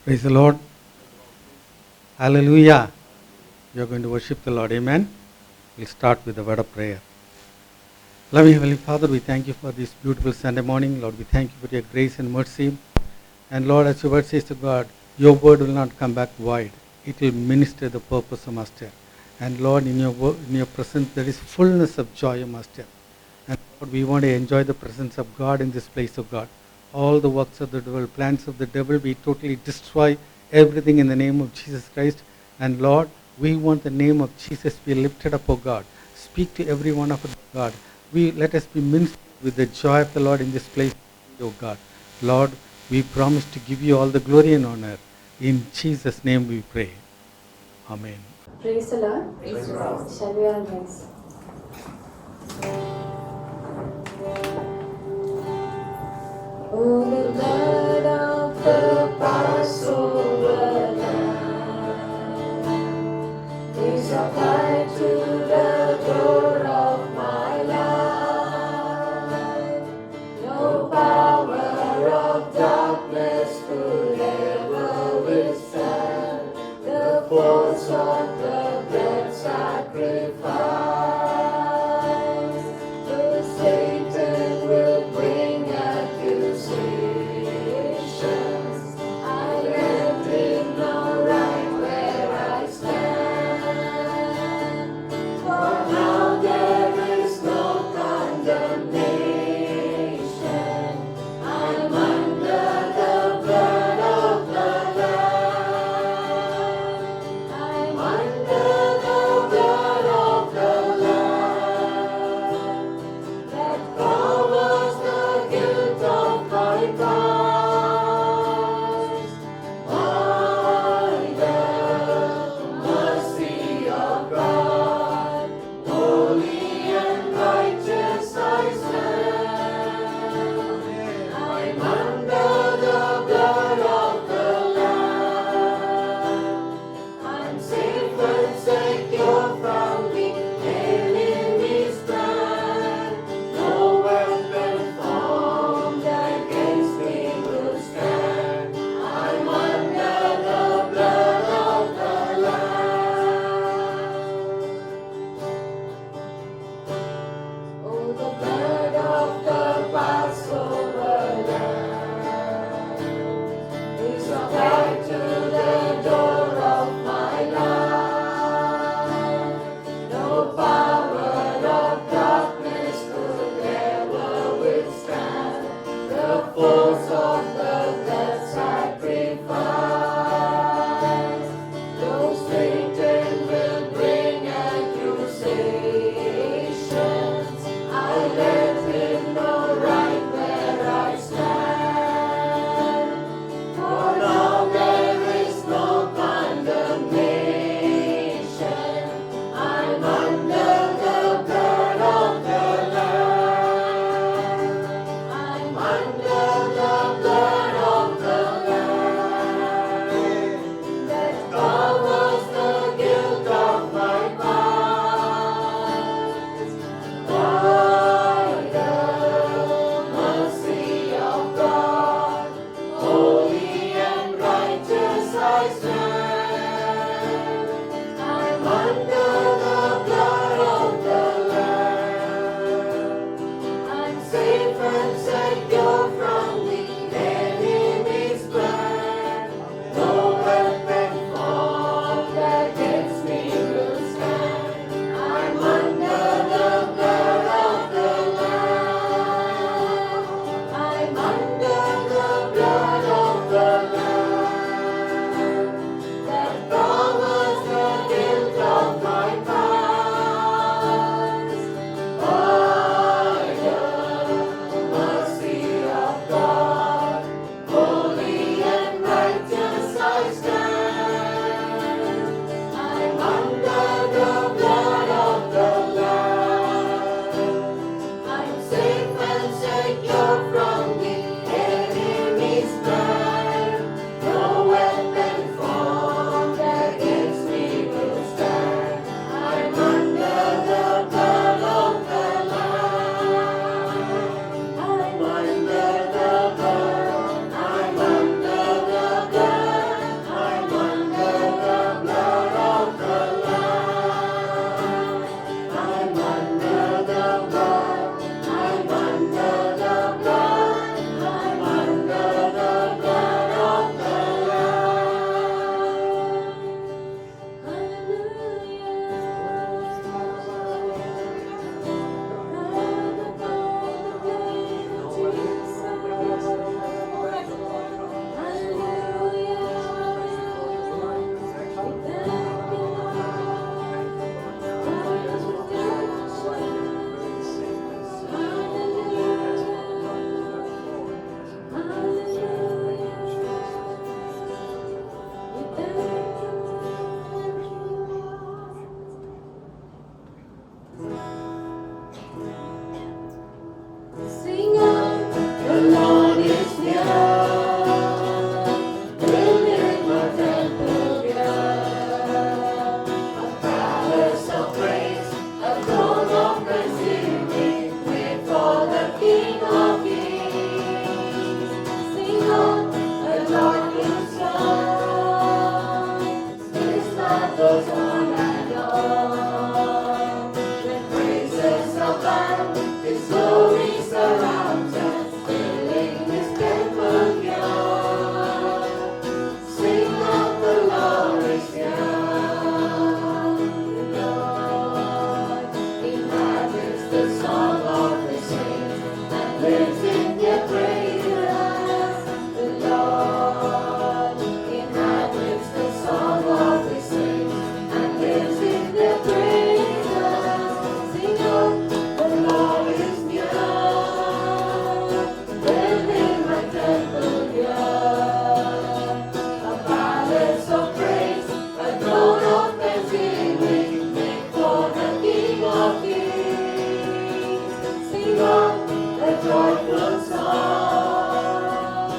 Praise the Lord. Hallelujah. We are going to worship the Lord. Amen. We'll start with a word of prayer. Loving Heavenly Father, we thank you for this beautiful Sunday morning. Lord, we thank you for your grace and mercy. And Lord, as your word says to God, your word will not come back void. It will minister the purpose of Master. And Lord, in your presence there is fullness of joy, O Master. And Lord, we want to enjoy the presence of God in this place of God. All the works of the devil, plans of the devil, we totally destroy everything in the name of Jesus Christ. And Lord, we want the name of Jesus be lifted up, O God. Speak to every one of us, God. Let us be ministered with the joy of the Lord in this place, O God. Lord, we promise to give you all the glory and honor. In Jesus' name we pray. Amen. Praise the Lord. Praise the Lord. Shall we all rise? Oh, the blood of the Passover Lamb is applied to the door of my life. No power of darkness could ever withstand the force of the blood sacrifice. The Satan will bring accusations. I let him know right where I stand. For now there is no condemnation. I'm under the blood of the Lamb. I'm under love goes on and on. When praises abound, His glory surrounds us, filling His temple pure. Sing of the Lord is here. The Lord inhabits the song of the saints and lives in their praises. The Lord inhabits the song of the saints and lives in their praises. Sing of the Lord is near. Building my temple here. A palace of praise, a throne of thanksgiving, make for the King of Kings. Sing of a joyful song.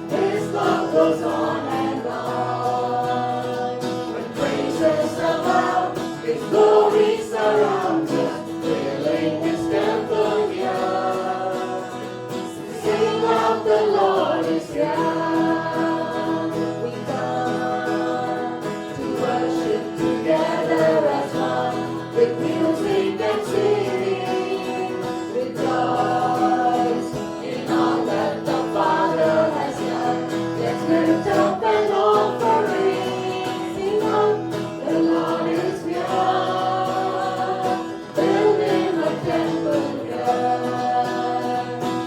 His love goes on and on. When praises abound, His glory surrounds us, filling His temple here. Sing of the Lord is here. We come to worship together as one, with music and singing. Rejoice in all that the Father has done. Let's lift up an offering. Sing of the Lord is near. Building a temple here.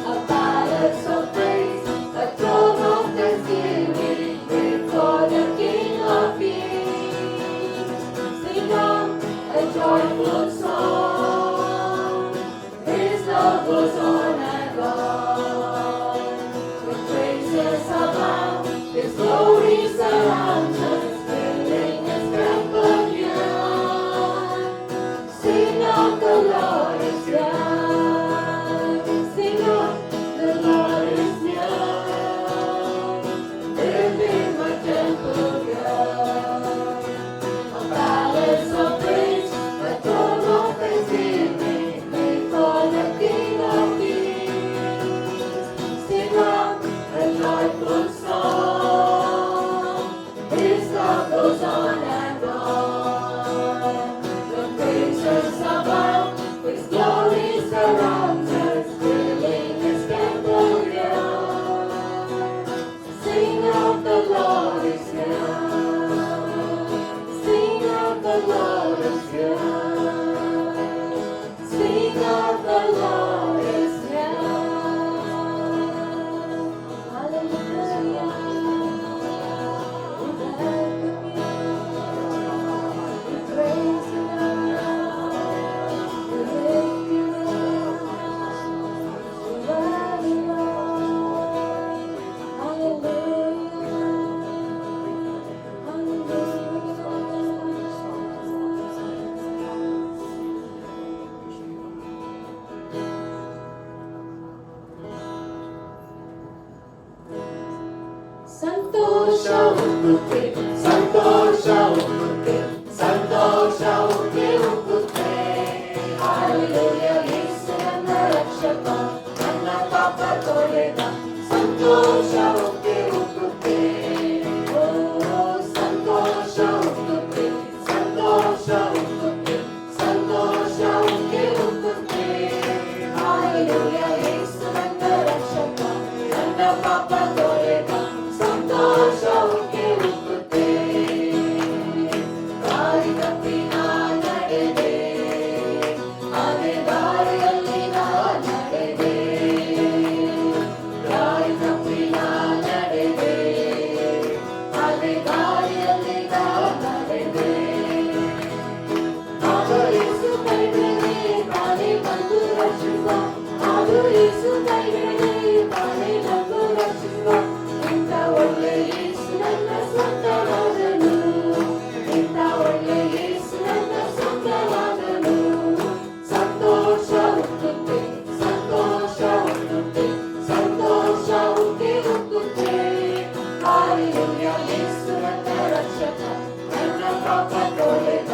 A palace of praise, a throne of thanksgiving, made for the King of Kings. Sing of a joyful song. His love goes on and on. With praises abound, His glory surrounds us, filling His temple here. Sing of the Lord is here. Sing of the Lord is near. Building my temple here. A palace of praise, a throne of thanksgiving, made for the King of Kings. Sing of a joyful song. His love goes on and on. The praises abound, His glory surrounds us, filling His temple here. Sing of the Lord is here. Sing of the Lord is here. Sing of the Lord is here. Hallelujah. We praise you, Lord. We lift you up. We love you, Lord. Hallelujah. ಸಂತೋಷ ಉಕ್ಕುತ್ತೆ ಸಂತೋಷ ಉಕ್ಕುತ್ತೆ ಸಂತೋಷ ಉಕ್ಕಿ ಉಕ್ಕುತ್ತೆ hallelujah ಯೇಸು ನನ್ನ ರಕ್ಷಕ ನನ್ನ ಪಾಪ ತೊಳೆದ ಸಂತೋಷ ಉಕ್ಕಿ ಉಕ್ಕುತ್ತೆ ಓ ಸಂತೋಷ ಉಕ್ಕುತ್ತೆ ಸಂತೋಷ ಉಕ್ಕುತ್ತೆ ಸಂತೋಷ ಉಕ್ಕಿ ಉಕ್ಕುತ್ತೆ hallelujah ಯೇಸು ನನ್ನ ರಕ್ಷಕ ನನ್ನ ಪಾಪ ತೊಳೆದ ಸಂತೋಷ ಉಕ್ಕಿ ಉಕ್ಕುತ್ತೆ ದಾರಿ ತಪ್ಪಿ ನಾ ನಡೆದೆ ಅದೇ ದಾರಿಯಲ್ಲಿ ನಾ ನಡೆದೆ ದಾರಿ ತಪ್ಪಿ ನಾ ನಡೆದೆ ಅದೇ ದಾರಿಯಲ್ಲಿ ನಾ ನಡೆದೆ ಆಗ ಯೇಸು ಕೈ ಹಿಡಿದು ತಾನೇ ಬಂದು ರಕ್ಷಿಸುವ ಆಗ ಯೇಸು ಕೈ ಹಿಡಿದು ತಾನೇ ಬಂದು ರಕ್ಷಿಸುವ ಇಂಥ ಒಳ್ಳೆ ಯೇಸು ನನ್ನ ಸ್ವಂತವಾದನು ಇಂಥ ಒಳ್ಳೆ ಯೇಸು ನನ್ನ ಸ್ವಂತವಾದನು ಸಂತೋಷ ಹುಟ್ಟುತ್ತೆ ಸಂತೋಷ ಹುಟ್ಟುತ್ತೆ ಸಂತೋಷ ಹುಟ್ಟಿ ಹುಟ್ಟುತ್ತೆ ಹಾಲೆಲೂಯ ಯೇಸು ನನ್ನ ರಕ್ಷಕ ನನ್ನ ಪಾಪ ತೊಳೆದ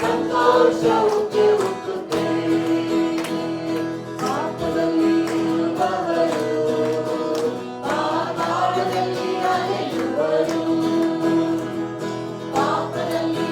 ಸಂತೋಷ ಹುಟ್ಟಿ ಹುಟ್ಟುತ್ತೆ ಪಾಪದಲ್ಲಿ ಇರುವವರು ಪಾತಾಳದಲ್ಲಿ ಅಲೆಯುವರು ಪಾಪದಲ್ಲಿ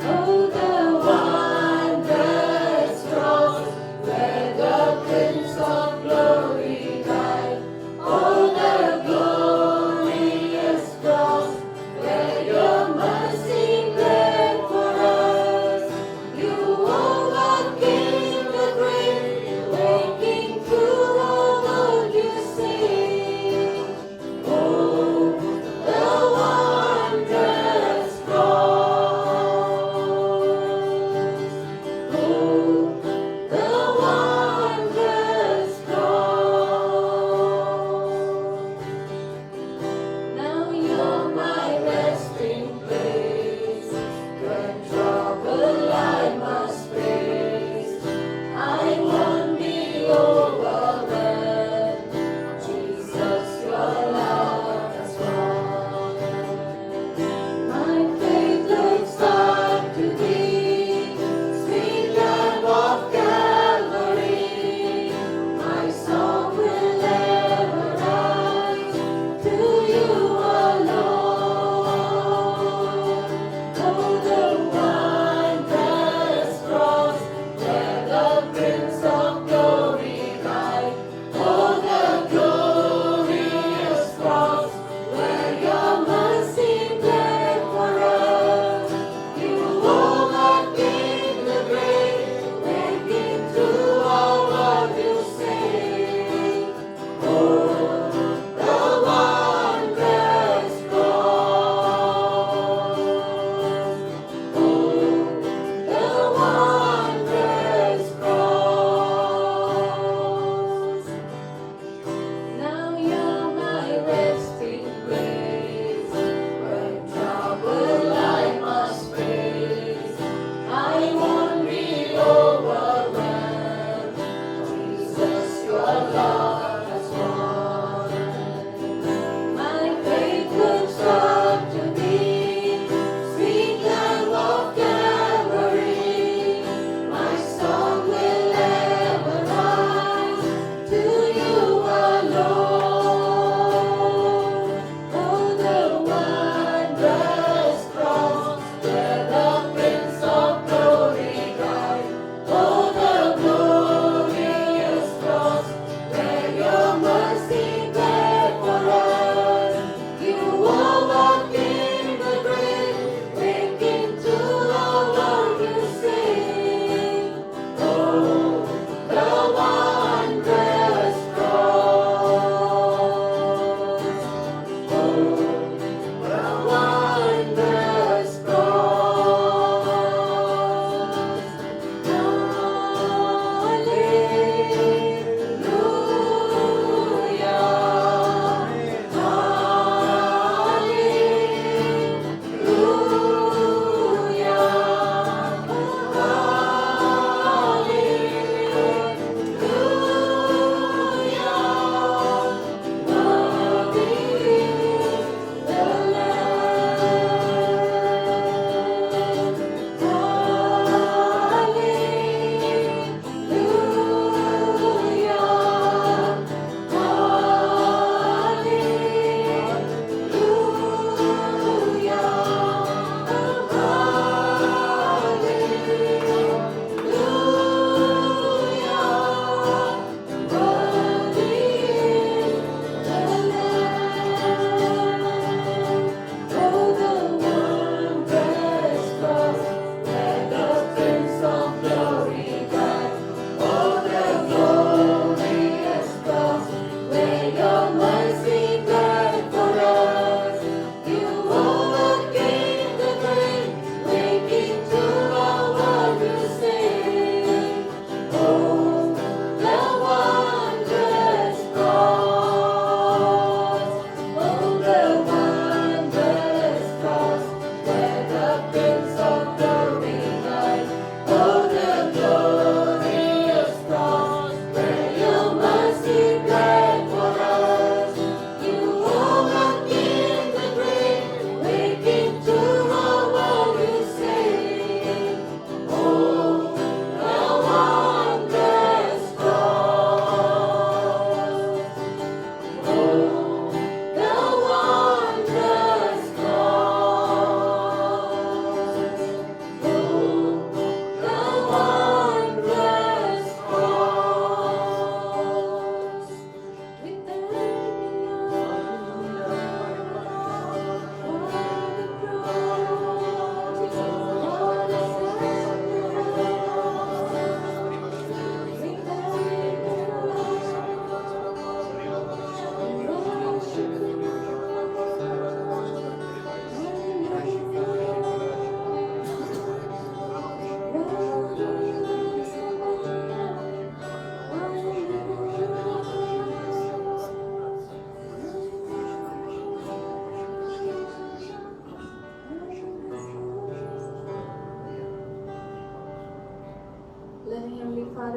Oh, the wondrous cross where the Prince of Glory died. Oh, the glorious cross where your mercy bled for us. You overcame the grave, waking through all that you sing. Oh, the wondrous cross.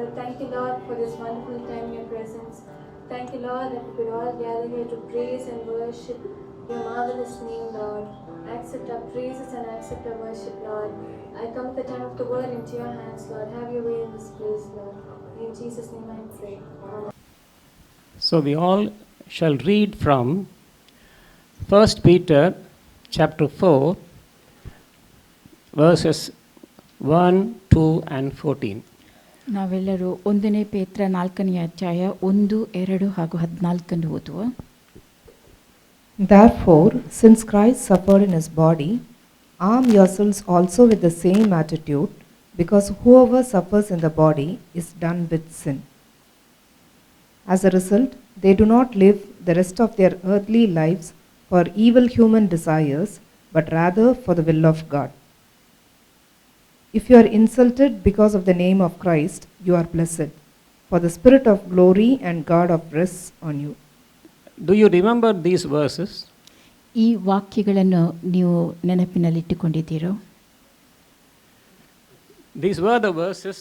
Father, thank you, Lord, for this wonderful time in your presence. Thank you, Lord, that we could all gather here to praise and worship your marvelous name, Lord. Accept our praises and accept our worship, Lord. I commit the time of the word into your hands, Lord. Have your way in this place, Lord. In Jesus' name I pray. Amen. So we all shall read from 1 Peter chapter 4, verses 1, 2 and 14. ನಾವೆಲ್ಲರೂ 1 ಪೇತ್ರ 4ನೇ ಅಧ್ಯಾಯ 1, 2 ಹಾಗೂ 14 ಓದುವ. Therefore, since Christ suffered in his body, arm yourselves also with the same attitude, because whoever suffers in the body is done with sin. As a result, they do not live the rest of their earthly lives for evil human desires, but rather for the will of God. If you are insulted because of the name of Christ, you are blessed, for the Spirit of glory and God of rests on you. Do you remember these verses? ಈ ವಾಕ್ಯಗಳನ್ನು ನೀವು ನೆನಪಿನಲ್ಲಿಟ್ಟುಕೊಂಡಿದ್ದೀರೋ? These were the verses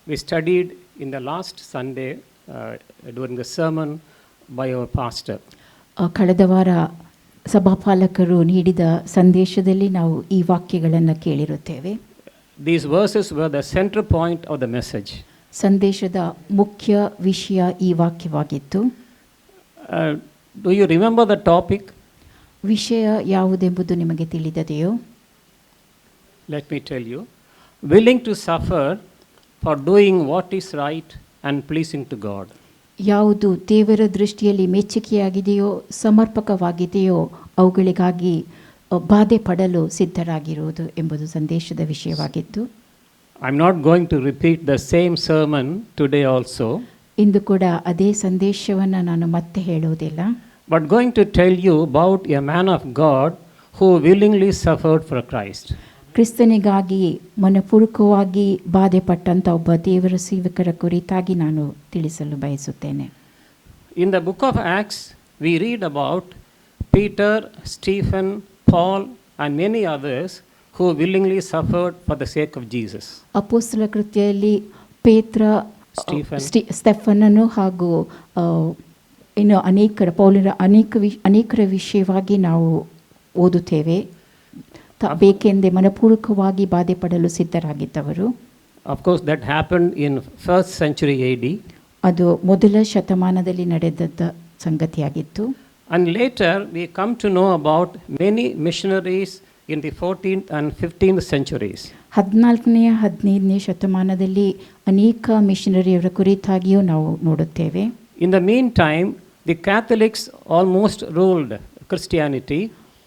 we studied in the last Sunday during the sermon by our pastor. ಕಳೆದ ವಾರ ಸಭಾಪಾಲಕರು ನೀಡಿದ ಸಂದೇಶದಲ್ಲಿ ನಾವು ಈ ವಾಕ್ಯಗಳನ್ನು ಕೇಳಿರುತ್ತೇವೆ. These verses were the center point of the message. ಸಂದೇಶದ ಮುಖ್ಯ ವಿಷಯ ಈ ವಾಕ್ಯವಾಗಿತ್ತು. Do you remember the topic? ವಿಷಯ ಯಾವುದೆಂಬುದು ನಿಮಗೆ ತಿಳಿದದೆಯೋ? Let me tell you. Willing to suffer for doing what is right and pleasing to God. ಯಾವುದು ದೇವರ ದೃಷ್ಟಿಯಲ್ಲಿ ಮೆಚ್ಚುಗೆಯಾಗಿದೆಯೋ, ಸಮರ್ಪಕವಾಗಿದೆಯೋ ಅವುಗಳಿಗಾಗಿ ಬಾಧೆ ಪಡಲು ಸಿದ್ಧರಾಗಿರುವುದು ಎಂಬುದು ಸಂದೇಶದ ವಿಷಯವಾಗಿತ್ತು. I'm not going to repeat the same sermon today also. ಇಂದು ಕೂಡ ಅದೇ ಸಂದೇಶವನ್ನು ನಾನು ಮತ್ತೆ ಹೇಳುವುದಿಲ್ಲ. But going to tell you about a man of God who willingly suffered for Christ. ಕ್ರಿಸ್ತನಿಗಾಗಿ ಮನಪೂರ್ವಕವಾಗಿ ಬಾಧೆ ಪಟ್ಟಂಥ ಒಬ್ಬ ದೇವರ ಸೇವಕರ ಕುರಿತಾಗಿ ನಾನು ತಿಳಿಸಲು ಬಯಸುತ್ತೇನೆ. In the book of Acts, we read about Peter, Stephen, Paul, and many others who willingly suffered for the sake of Jesus. ಅಪೊಸ್ತಲ ಕೃತ್ಯದಲ್ಲಿ ಪೇತ್ರ, ಸ್ಟೆಫನನು ಹಾಗೂ ಇನ್ನು ಅನೇಕರ ವಿಷಯವಾಗಿ ನಾವು ಓದುತ್ತೇವೆ. ಬೇಕೆಂದೇ ಮನಪೂರ್ವಕವಾಗಿ ಬಾಧೆ ಪಡಲು ಸಿದ್ಧರಾಗಿದ್ದವರು. Of course, that happened in 1st century AD. ಅದು ಮೊದಲ ಶತಮಾನದಲ್ಲಿ ನಡೆದದ್ದ ಸಂಗತಿಯಾಗಿತ್ತು. And later we come to know about many missionaries in the 14th and 15th centuries. 14ನೇ 15ನೇ ಶತಮಾನದಲ್ಲಿ ಅನೇಕ ಮಿಷನರಿಯವರ ಕುರಿತಾಗಿಯೂ ನಾವು ನೋಡುತ್ತೇವೆ. In the meantime, the Catholics almost ruled Christianity.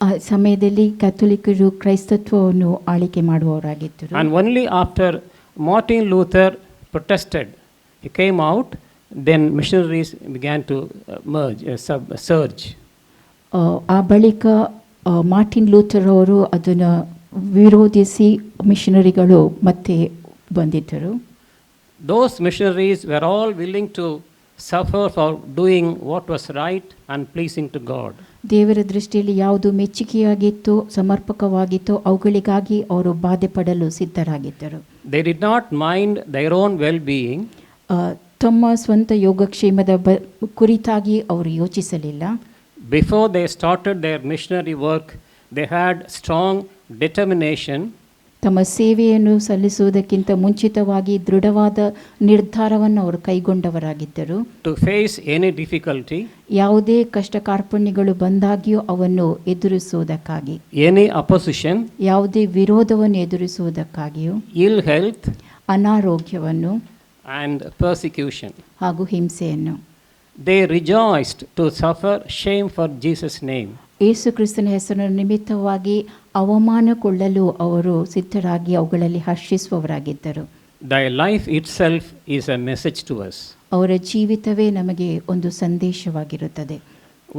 ಆ ಸಮಯದಲ್ಲಿ ಕ್ಯಾಥೋಲಿಕರು ಕ್ರೈಸ್ತತ್ವವನ್ನು ಆಳ್ವಿಕೆ ಮಾಡುವವರಾಗಿದ್ದರು. And only after Martin Luther protested, he came out, then missionaries began to surge. ಆ ಬಳಿಕ Martin Luther ಅವರು ಅದನ್ನು ವಿರೋಧಿಸಿ ಮಿಷನರಿಗಳು ಮತ್ತೆ ಬಂದಿದ್ದರು. Those missionaries were all willing to suffer for doing what was right and pleasing to God. ದೇವರ ದೃಷ್ಟಿಯಲ್ಲಿ ಯಾವುದು ಮೆಚ್ಚುಗೆಯಾಗಿತ್ತು, ಸಮರ್ಪಕವಾಗಿತ್ತು ಅವುಗಳಿಗಾಗಿ ಅವರು ಬಾಧೆ ಪಡಲು ಸಿದ್ಧರಾಗಿದ್ದರು. They did not mind their own well-being. ತಮ್ಮ ಸ್ವಂತ ಯೋಗಕ್ಷೇಮದ ಕುರಿತಾಗಿ ಅವರು ಯೋಚಿಸಲಿಲ್ಲ. Before they started their missionary work, they had strong determination. ತಮ್ಮ ಸೇವೆಯನ್ನು ಸಲ್ಲಿಸುವುದಕ್ಕಿಂತ ಮುಂಚಿತವಾಗಿ ದೃಢವಾದ ನಿರ್ಧಾರವನ್ನು ಅವರು ಕೈಗೊಂಡವರಾಗಿದ್ದರು. To face any difficulty, ಯಾವುದೇ ಕಷ್ಟ ಕಾರ್ಪಣ್ಯಗಳು ಬಂದಾಗಿಯೂ ಅವನ್ನು ಎದುರಿಸುವುದಕ್ಕಾಗಿ, any opposition, ಯಾವುದೇ ವಿರೋಧವನ್ನು ಎದುರಿಸುವುದಕ್ಕಾಗಿಯೂ, ill health, ಅನಾರೋಗ್ಯವನ್ನು and persecution. ಹಾಗೂ ಹಿಂಸೆಯನ್ನು. They rejoiced to suffer shame for Jesus' name. ಯೇಸು ಕ್ರಿಸ್ತನ ಹೆಸರಿನ ನಿಮಿತ್ತವಾಗಿ ಅವಮಾನಗೊಳ್ಳಲು ಅವರು ಸಿದ್ಧರಾಗಿ ಅವುಗಳಲ್ಲಿ ಹರ್ಷಿಸುವವರಾಗಿದ್ದರು. Thy life itself is a message to us. ಅವರ ಜೀವಿತವೇ ನಮಗೆ ಒಂದು ಸಂದೇಶವಾಗಿರುತ್ತದೆ.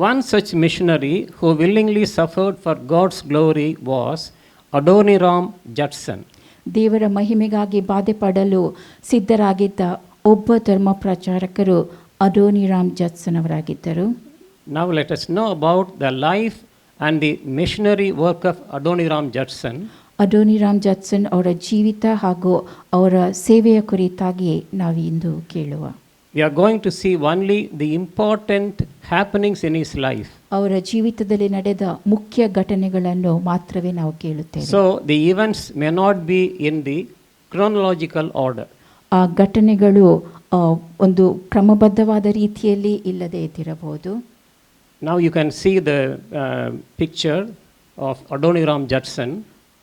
One such missionary who willingly suffered for God's glory was Adoniram Judson. ದೇವರ ಮಹಿಮೆಗಾಗಿ ಬಾಧೆ ಪಡಲು ಸಿದ್ಧರಾಗಿದ್ದ ಒಬ್ಬ ಧರ್ಮ ಪ್ರಚಾರಕರು ಅಡೋನಿರಾಮ್ ಜಡ್ಸನ್ ಅವರಾಗಿದ್ದರು. Now let us know about the life and the missionary work of Adoniram Judson. ಅಡೋನಿರಾಮ್ ಜಡ್ಸನ್ ಅವರ ಜೀವಿತ ಹಾಗೂ ಅವರ ಸೇವೆಯ ಕುರಿತಾಗಿ ನಾವು ಇಂದು ಕೇಳುವ. We are going to see only the important happenings in his life. ಅವರ ಜೀವಿತದಲ್ಲಿ ನಡೆದ ಮುಖ್ಯ ಘಟನೆಗಳನ್ನು ಮಾತ್ರವೇ ನಾವು ಕೇಳುತ್ತೇವೆ. So the events may not be in the chronological order. ಆ ಘಟನೆಗಳು ಒಂದು ಕ್ರಮಬದ್ಧವಾದ ರೀತಿಯಲ್ಲಿ ಇಲ್ಲದೆ ಇದ್ದಿರಬಹುದು. Now you can see the picture of Adoniram Judson.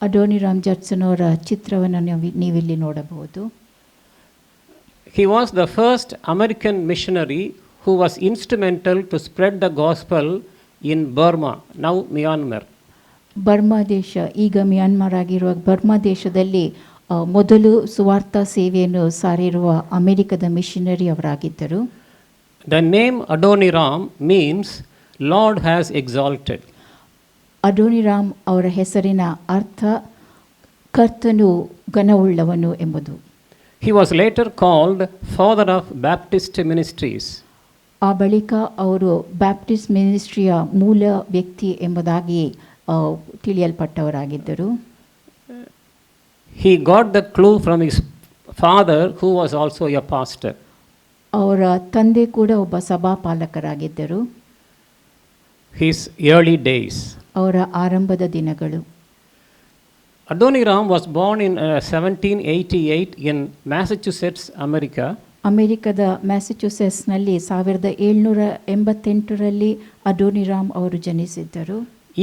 ಅಡೋನಿರಾಮ್ ಜಡ್ಸನ್ ಅವರ ಚಿತ್ರವನ್ನು ನೀವಿಲ್ಲಿ ನೋಡಬಹುದು. He was the first American missionary who was instrumental to spread the gospel in Burma, now Myanmar. Burma ದೇಶ, ಈಗ ಮ್ಯಾನ್ಮಾರ್ ಆಗಿರುವ ಬರ್ಮಾ ದೇಶದಲ್ಲಿ ಮೊದಲು ಸುವಾರ್ಥ ಸೇವೆಯನ್ನು ಸಾರಿರುವ ಅಮೆರಿಕದ ಮಿಷನರಿ ಅವರಾಗಿದ್ದರು. The name Adoniram means Lord has exalted. Adoniram ಅವರ ಹೆಸರಿನ ಅರ್ಥ ಕರ್ತನು ಘನವುಳ್ಳವನು ಎಂಬುದು. He was later called Father of Baptist Ministries. ಆ ಬಳಿಕ ಅವರು ಬ್ಯಾಪ್ಟಿಸ್ಟ್ ಮಿನಿಸ್ಟ್ರಿಯ ಮೂಲ ವ್ಯಕ್ತಿ ಎಂಬುದಾಗಿ ತಿಳಿಯಲ್ಪಟ್ಟವರಾಗಿದ್ದರು. He got the clue from his father, who was also a pastor. ಅವರ ತಂದೆ ಕೂಡ ಒಬ್ಬ ಸಭಾಪಾಲಕರಾಗಿದ್ದರು. His early days. ಅವರ ಆರಂಭದ ದಿನಗಳು. Adoniram was born in 1788 in Massachusetts, America. ಅಮೆರಿಕದ ಮ್ಯಾಸಚೂಸೆಟ್ಸ್ನಲ್ಲಿ 1788ರಲ್ಲಿ ಅಡೋನಿರಾಮ್ ಅವರು ಜನಿಸಿದ್ದರು.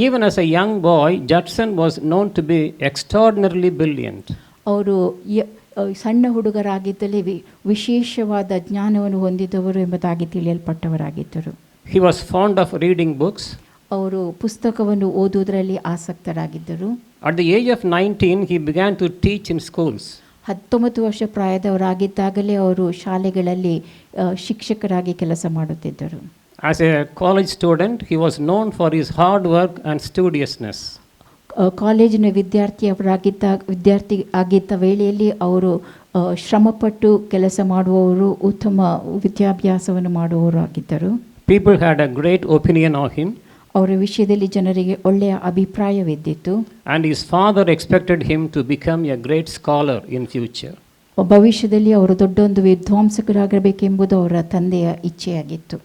Even as a young boy, Judson was known to be extraordinarily brilliant. ಅವರು ಸಣ್ಣ ಹುಡುಗರಾಗಿದ್ದಲೇ ವಿಶೇಷವಾದ ಜ್ಞಾನವನ್ನು ಹೊಂದಿದವರು ಎಂಬುದಾಗಿ ತಿಳಿಯಲ್ಪಟ್ಟವರಾಗಿದ್ದರು. He was fond of reading books. ಅವರು ಪುಸ್ತಕವನ್ನು ಓದುವುದರಲ್ಲಿ ಆಸಕ್ತರಾಗಿದ್ದರು. At the age of 19, he began to teach in schools. 19 ವರ್ಷ ಪ್ರಾಯದವರಾಗಿದ್ದಾಗಲೇ ಅವರು ಶಾಲೆಗಳಲ್ಲಿ ಶಿಕ್ಷಕರಾಗಿ ಕೆಲಸ ಮಾಡುತ್ತಿದ್ದರು. As a college student, he was known for his hard work and studiousness. ಕಾಲೇಜಿನ ವಿದ್ಯಾರ್ಥಿ ಆಗಿದ್ದ ವೇಳೆಯಲ್ಲಿ ಅವರು ಶ್ರಮಪಟ್ಟು ಕೆಲಸ ಮಾಡುವವರು, ಉತ್ತಮ ವಿದ್ಯಾಭ್ಯಾಸವನ್ನು ಮಾಡುವವರು ಆಗಿದ್ದರು. People had a great opinion of him. ಅವರ ವಿಷಯದಲ್ಲಿ ಜನರಿಗೆ ಒಳ್ಳೆಯ ಅಭಿಪ್ರಾಯವಿದ್ದಿತ್ತು. And his father expected him to become a great scholar in future. ಭವಿಷ್ಯದಲ್ಲಿ ಅವರು ದೊಡ್ಡ ಒಂದು ವಿದ್ವಾಂಸಕರಾಗಬೇಕೆಂಬುದು ಅವರ ತಂದೆಯ ಇಚ್ಛೆಯಾಗಿತ್ತು.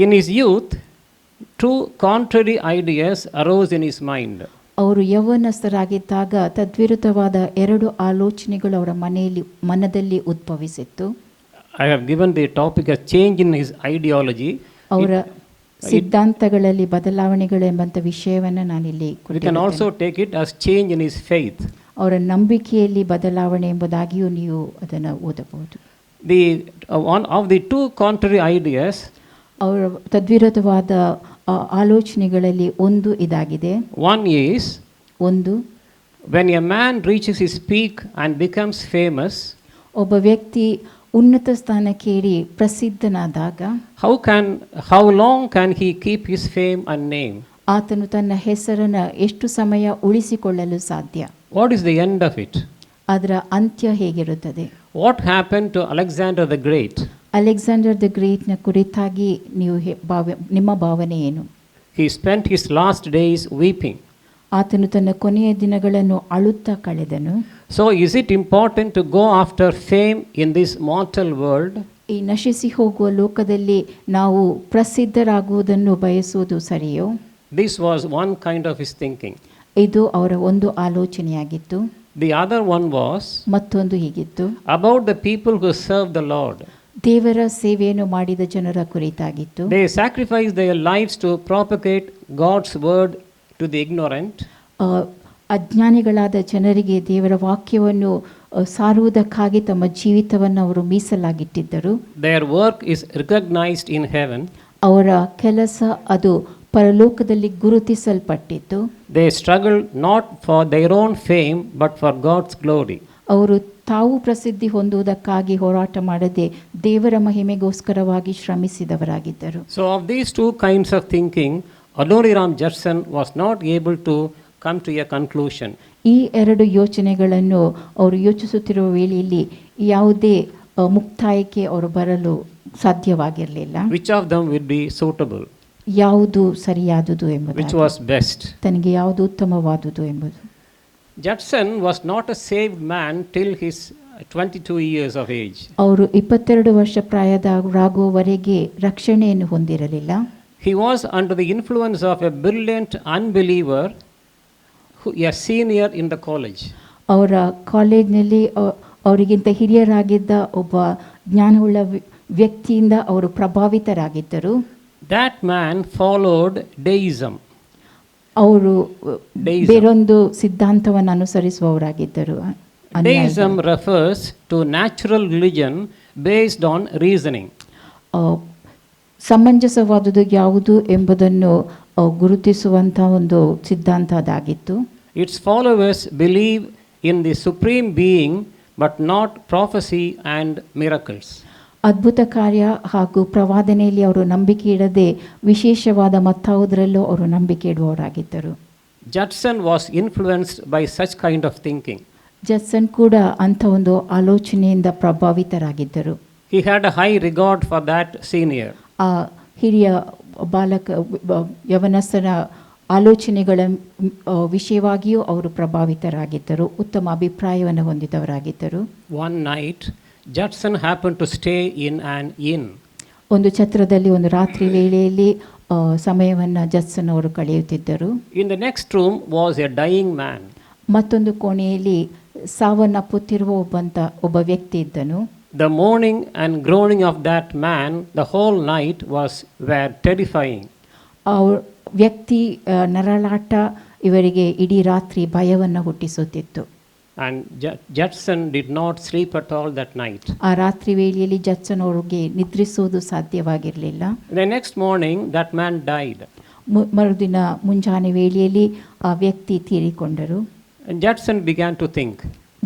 In his youth, two contrary ideas arose in his mind. ಅವರು ಯೌವನಸ್ಥರಾಗಿದ್ದಾಗ ತದ್ವಿರುದ್ಧವಾದ ಎರಡು ಆಲೋಚನೆಗಳು ಅವರ ಮನದಲ್ಲಿ ಉದ್ಭವಿಸಿತ್ತು. I have given the topic as change in his ideology. ಅವರ ಸಿದ್ಧಾಂತಗಳಲ್ಲಿ ಬದಲಾವಣೆಗಳು ಎಂಬಂಥ ವಿಷಯವನ್ನು ನಾನಿಲ್ಲಿ We can also take it as change in his faith. ಅವರ ನಂಬಿಕೆಯಲ್ಲಿ ಬದಲಾವಣೆ ಎಂಬುದಾಗಿಯೂ ನೀವು ಅದನ್ನು ಓದಬಹುದು. The one of the two contrary ideas, ಅವರ ತದ್ವಿರುದ್ಧವಾದ ಆಲೋಚನೆಗಳಲ್ಲಿ ಒಂದು ಇದಾಗಿದೆ. one is, ಒಂದು, when a man reaches his peak and becomes famous, ಒಬ್ಬ ವ್ಯಕ್ತಿ ಉನ್ನತ ಸ್ಥಾನಕ್ಕೇರಿ ಪ್ರಸಿದ್ಧನಾದಾಗ how long can he keep his fame and name? ಆತನು ತನ್ನ ಹೆಸರನ್ನು ಎಷ್ಟು ಸಮಯ ಉಳಿಸಿಕೊಳ್ಳಲು ಸಾಧ್ಯ? What is the end of it? ಅದರ ಅಂತ್ಯ ಹೇಗಿರುತ್ತದೆ? What happened to Alexander the Great? Alexander the ಗ್ರೇಟ್ನ ಕುರಿತಾಗಿ ನಿಮ್ಮ ಭಾವನೆ ಏನು? He spent his last days weeping. ಆತನು ತನ್ನ ಕೊನೆಯ ದಿನಗಳನ್ನು ಅಳುತ್ತಾ ಕಳೆದನು. So is it important to go after fame in this mortal world? ಈ ನಶಿಸಿ ಹೋಗುವ ಲೋಕದಲ್ಲಿ ನಾವು ಪ್ರಸಿದ್ಧರಾಗುವುದನ್ನು ಬಯಸುವುದು ಸರಿಯೋ? This was one kind of his thinking. ಇದು ಅವರ ಒಂದು ಆಲೋಚನೆಯಾಗಿತ್ತು. The other one was ಮತ್ತೊಂದು ಹೀಗಿತ್ತು, about the people who serve the Lord. ದೇವರ ಸೇವೆಯನ್ನು ಮಾಡಿದ ಜನರ ಕುರಿತಾಗಿತ್ತು. They sacrificed their lives to propagate God's word to the ignorant. ಅಜ್ಞಾನಿಗಳಾದ ಜನರಿಗೆ ದೇವರ ವಾಕ್ಯವನ್ನು ಸಾರುವುದಕ್ಕಾಗಿ ತಮ್ಮ ಜೀವಿತವನ್ನು ಅವರು ಮೀಸಲಾಗಿಟ್ಟಿದ್ದರು. Their work is recognized in heaven. ಅವರ ಕೆಲಸ ಅದು ಪರಲೋಕದಲ್ಲಿ ಗುರುತಿಸಲ್ಪಟ್ಟಿತ್ತು. They struggled not for their own fame but for God's glory. ಅವರು ತಾವು ಪ್ರಸಿದ್ಧಿ ಹೊಂದುವುದಕ್ಕಾಗಿ ಹೋರಾಟ ಮಾಡದೆ ದೇವರ ಮಹಿಮೆಗೋಸ್ಕರವಾಗಿ ಶ್ರಮಿಸಿದವರಾಗಿದ್ದರು. So of these two kinds of thinking, Adoniram Judson was not able to come to a conclusion. ಈ ಎರಡು ಯೋಚನೆಗಳನ್ನು ಅವರು ಯೋಚಿಸುತ್ತಿರುವ ವೇಳೆಯಲ್ಲಿ ಯಾವುದೇ ಮುಕ್ತಾಯಕ್ಕೆ ಅವರು ಬರಲು ಸಾಧ್ಯವಾಗಿರಲಿಲ್ಲ. Which of them would be suitable? ಯಾವುದು ಸರಿಯಾದುದು which ಎಂಬುದು, was best. ತನಗೆ ಯಾವುದು ಉತ್ತಮವಾದುದು ಎಂಬುದು. Judson was not a saved man till his 22 years of age. ಅವರು 22 ವರ್ಷ ಪ್ರಾಯದವರಾಗುವವರೆಗೆ ರಕ್ಷಣೆಯನ್ನು ಹೊಂದಿರಲಿಲ್ಲ. He was under the influence of a brilliant unbeliever, a senior in the college. ಅವರ ಕಾಲೇಜ್ನಲ್ಲಿ ಅವರಿಗಿಂತ ಹಿರಿಯರಾಗಿದ್ದ ಒಬ್ಬ ಜ್ಞಾನವುಳ್ಳ ವ್ಯಕ್ತಿಯಿಂದ ಅವರು ಪ್ರಭಾವಿತರಾಗಿದ್ದರು. That man followed deism. ಅವರು Deism. ಬೇರೊಂದು ಸಿದ್ಧಾಂತವನ್ನು ಅನುಸರಿಸುವವರಾಗಿದ್ದರು. Deism refers to natural religion based on reasoning. ಸಮಂಜಸವಾದುದು ಯಾವುದು ಎಂಬುದನ್ನು ಗುರುತಿಸುವಂಥ ಒಂದು ಸಿದ್ಧಾಂತ ಅದಾಗಿತ್ತು. Its followers believe in the supreme being but not prophecy and miracles. ಅದ್ಭುತ ಕಾರ್ಯ ಹಾಗೂ ಪ್ರವಾದನೆಯಲ್ಲಿ ಅವರು ನಂಬಿಕೆ ಇಡದೆ ವಿಶೇಷವಾದ ಮತ್ತಾವುದರಲ್ಲೂ ಅವರು ನಂಬಿಕೆ ಇಡುವವರಾಗಿದ್ದರು. Judson was influenced by such kind of thinking. ಜಡ್ಸನ್ ಕೂಡ ಅಂಥ ಒಂದು ಆಲೋಚನೆಯಿಂದ ಪ್ರಭಾವಿತರಾಗಿದ್ದರು. He had a high regard for that senior. ಆ ಹಿರಿಯ ಯವನಸ್ಥನ ಆಲೋಚನೆಗಳ ವಿಷಯವಾಗಿಯೂ ಅವರು ಪ್ರಭಾವಿತರಾಗಿದ್ದರು, ಉತ್ತಮ ಅಭಿಪ್ರಾಯವನ್ನು ಹೊಂದಿದವರಾಗಿದ್ದರು. One night, Judson happened to stay in an inn. ಒಂದು ಛತ್ರದಲ್ಲಿ ಒಂದು ರಾತ್ರಿ ವೇಳೆಯಲ್ಲಿ ಸಮಯವನ್ನು ಜಡ್ಸನ್ ಅವರು ಕಳೆಯುತ್ತಿದ್ದರು. In the next room was a dying man. ಮತ್ತೊಂದು ಕೋಣೆಯಲ್ಲಿ ಸಾವನ್ನಪ್ಪುತ್ತಿರುವ ಒಬ್ಬ ವ್ಯಕ್ತಿ ಇದ್ದನು. The mourning and groaning of that man the whole night were terrifying. ಆ ವ್ಯಕ್ತಿ ನರಳಾಟ ಇವರಿಗೆ ಇಡೀ ರಾತ್ರಿ ಭಯವನ್ನು ಹುಟ್ಟಿಸುತ್ತಿತ್ತು. And Judson did not sleep at all that night. ಆ ರಾತ್ರಿ ವೇಳೆಯಲ್ಲಿ ಜಡ್ಸನ್ ಅವರಿಗೆ ನಿದ್ರಿಸುವುದು ಸಾಧ್ಯವಾಗಿರಲಿಲ್ಲ. The next morning that man died. ಮರುದಿನ ಮುಂಜಾನೆ ವೇಳೆಯಲ್ಲಿ ಆ ವ್ಯಕ್ತಿ ತೀರಿಕೊಂಡರು. And Judson began to think.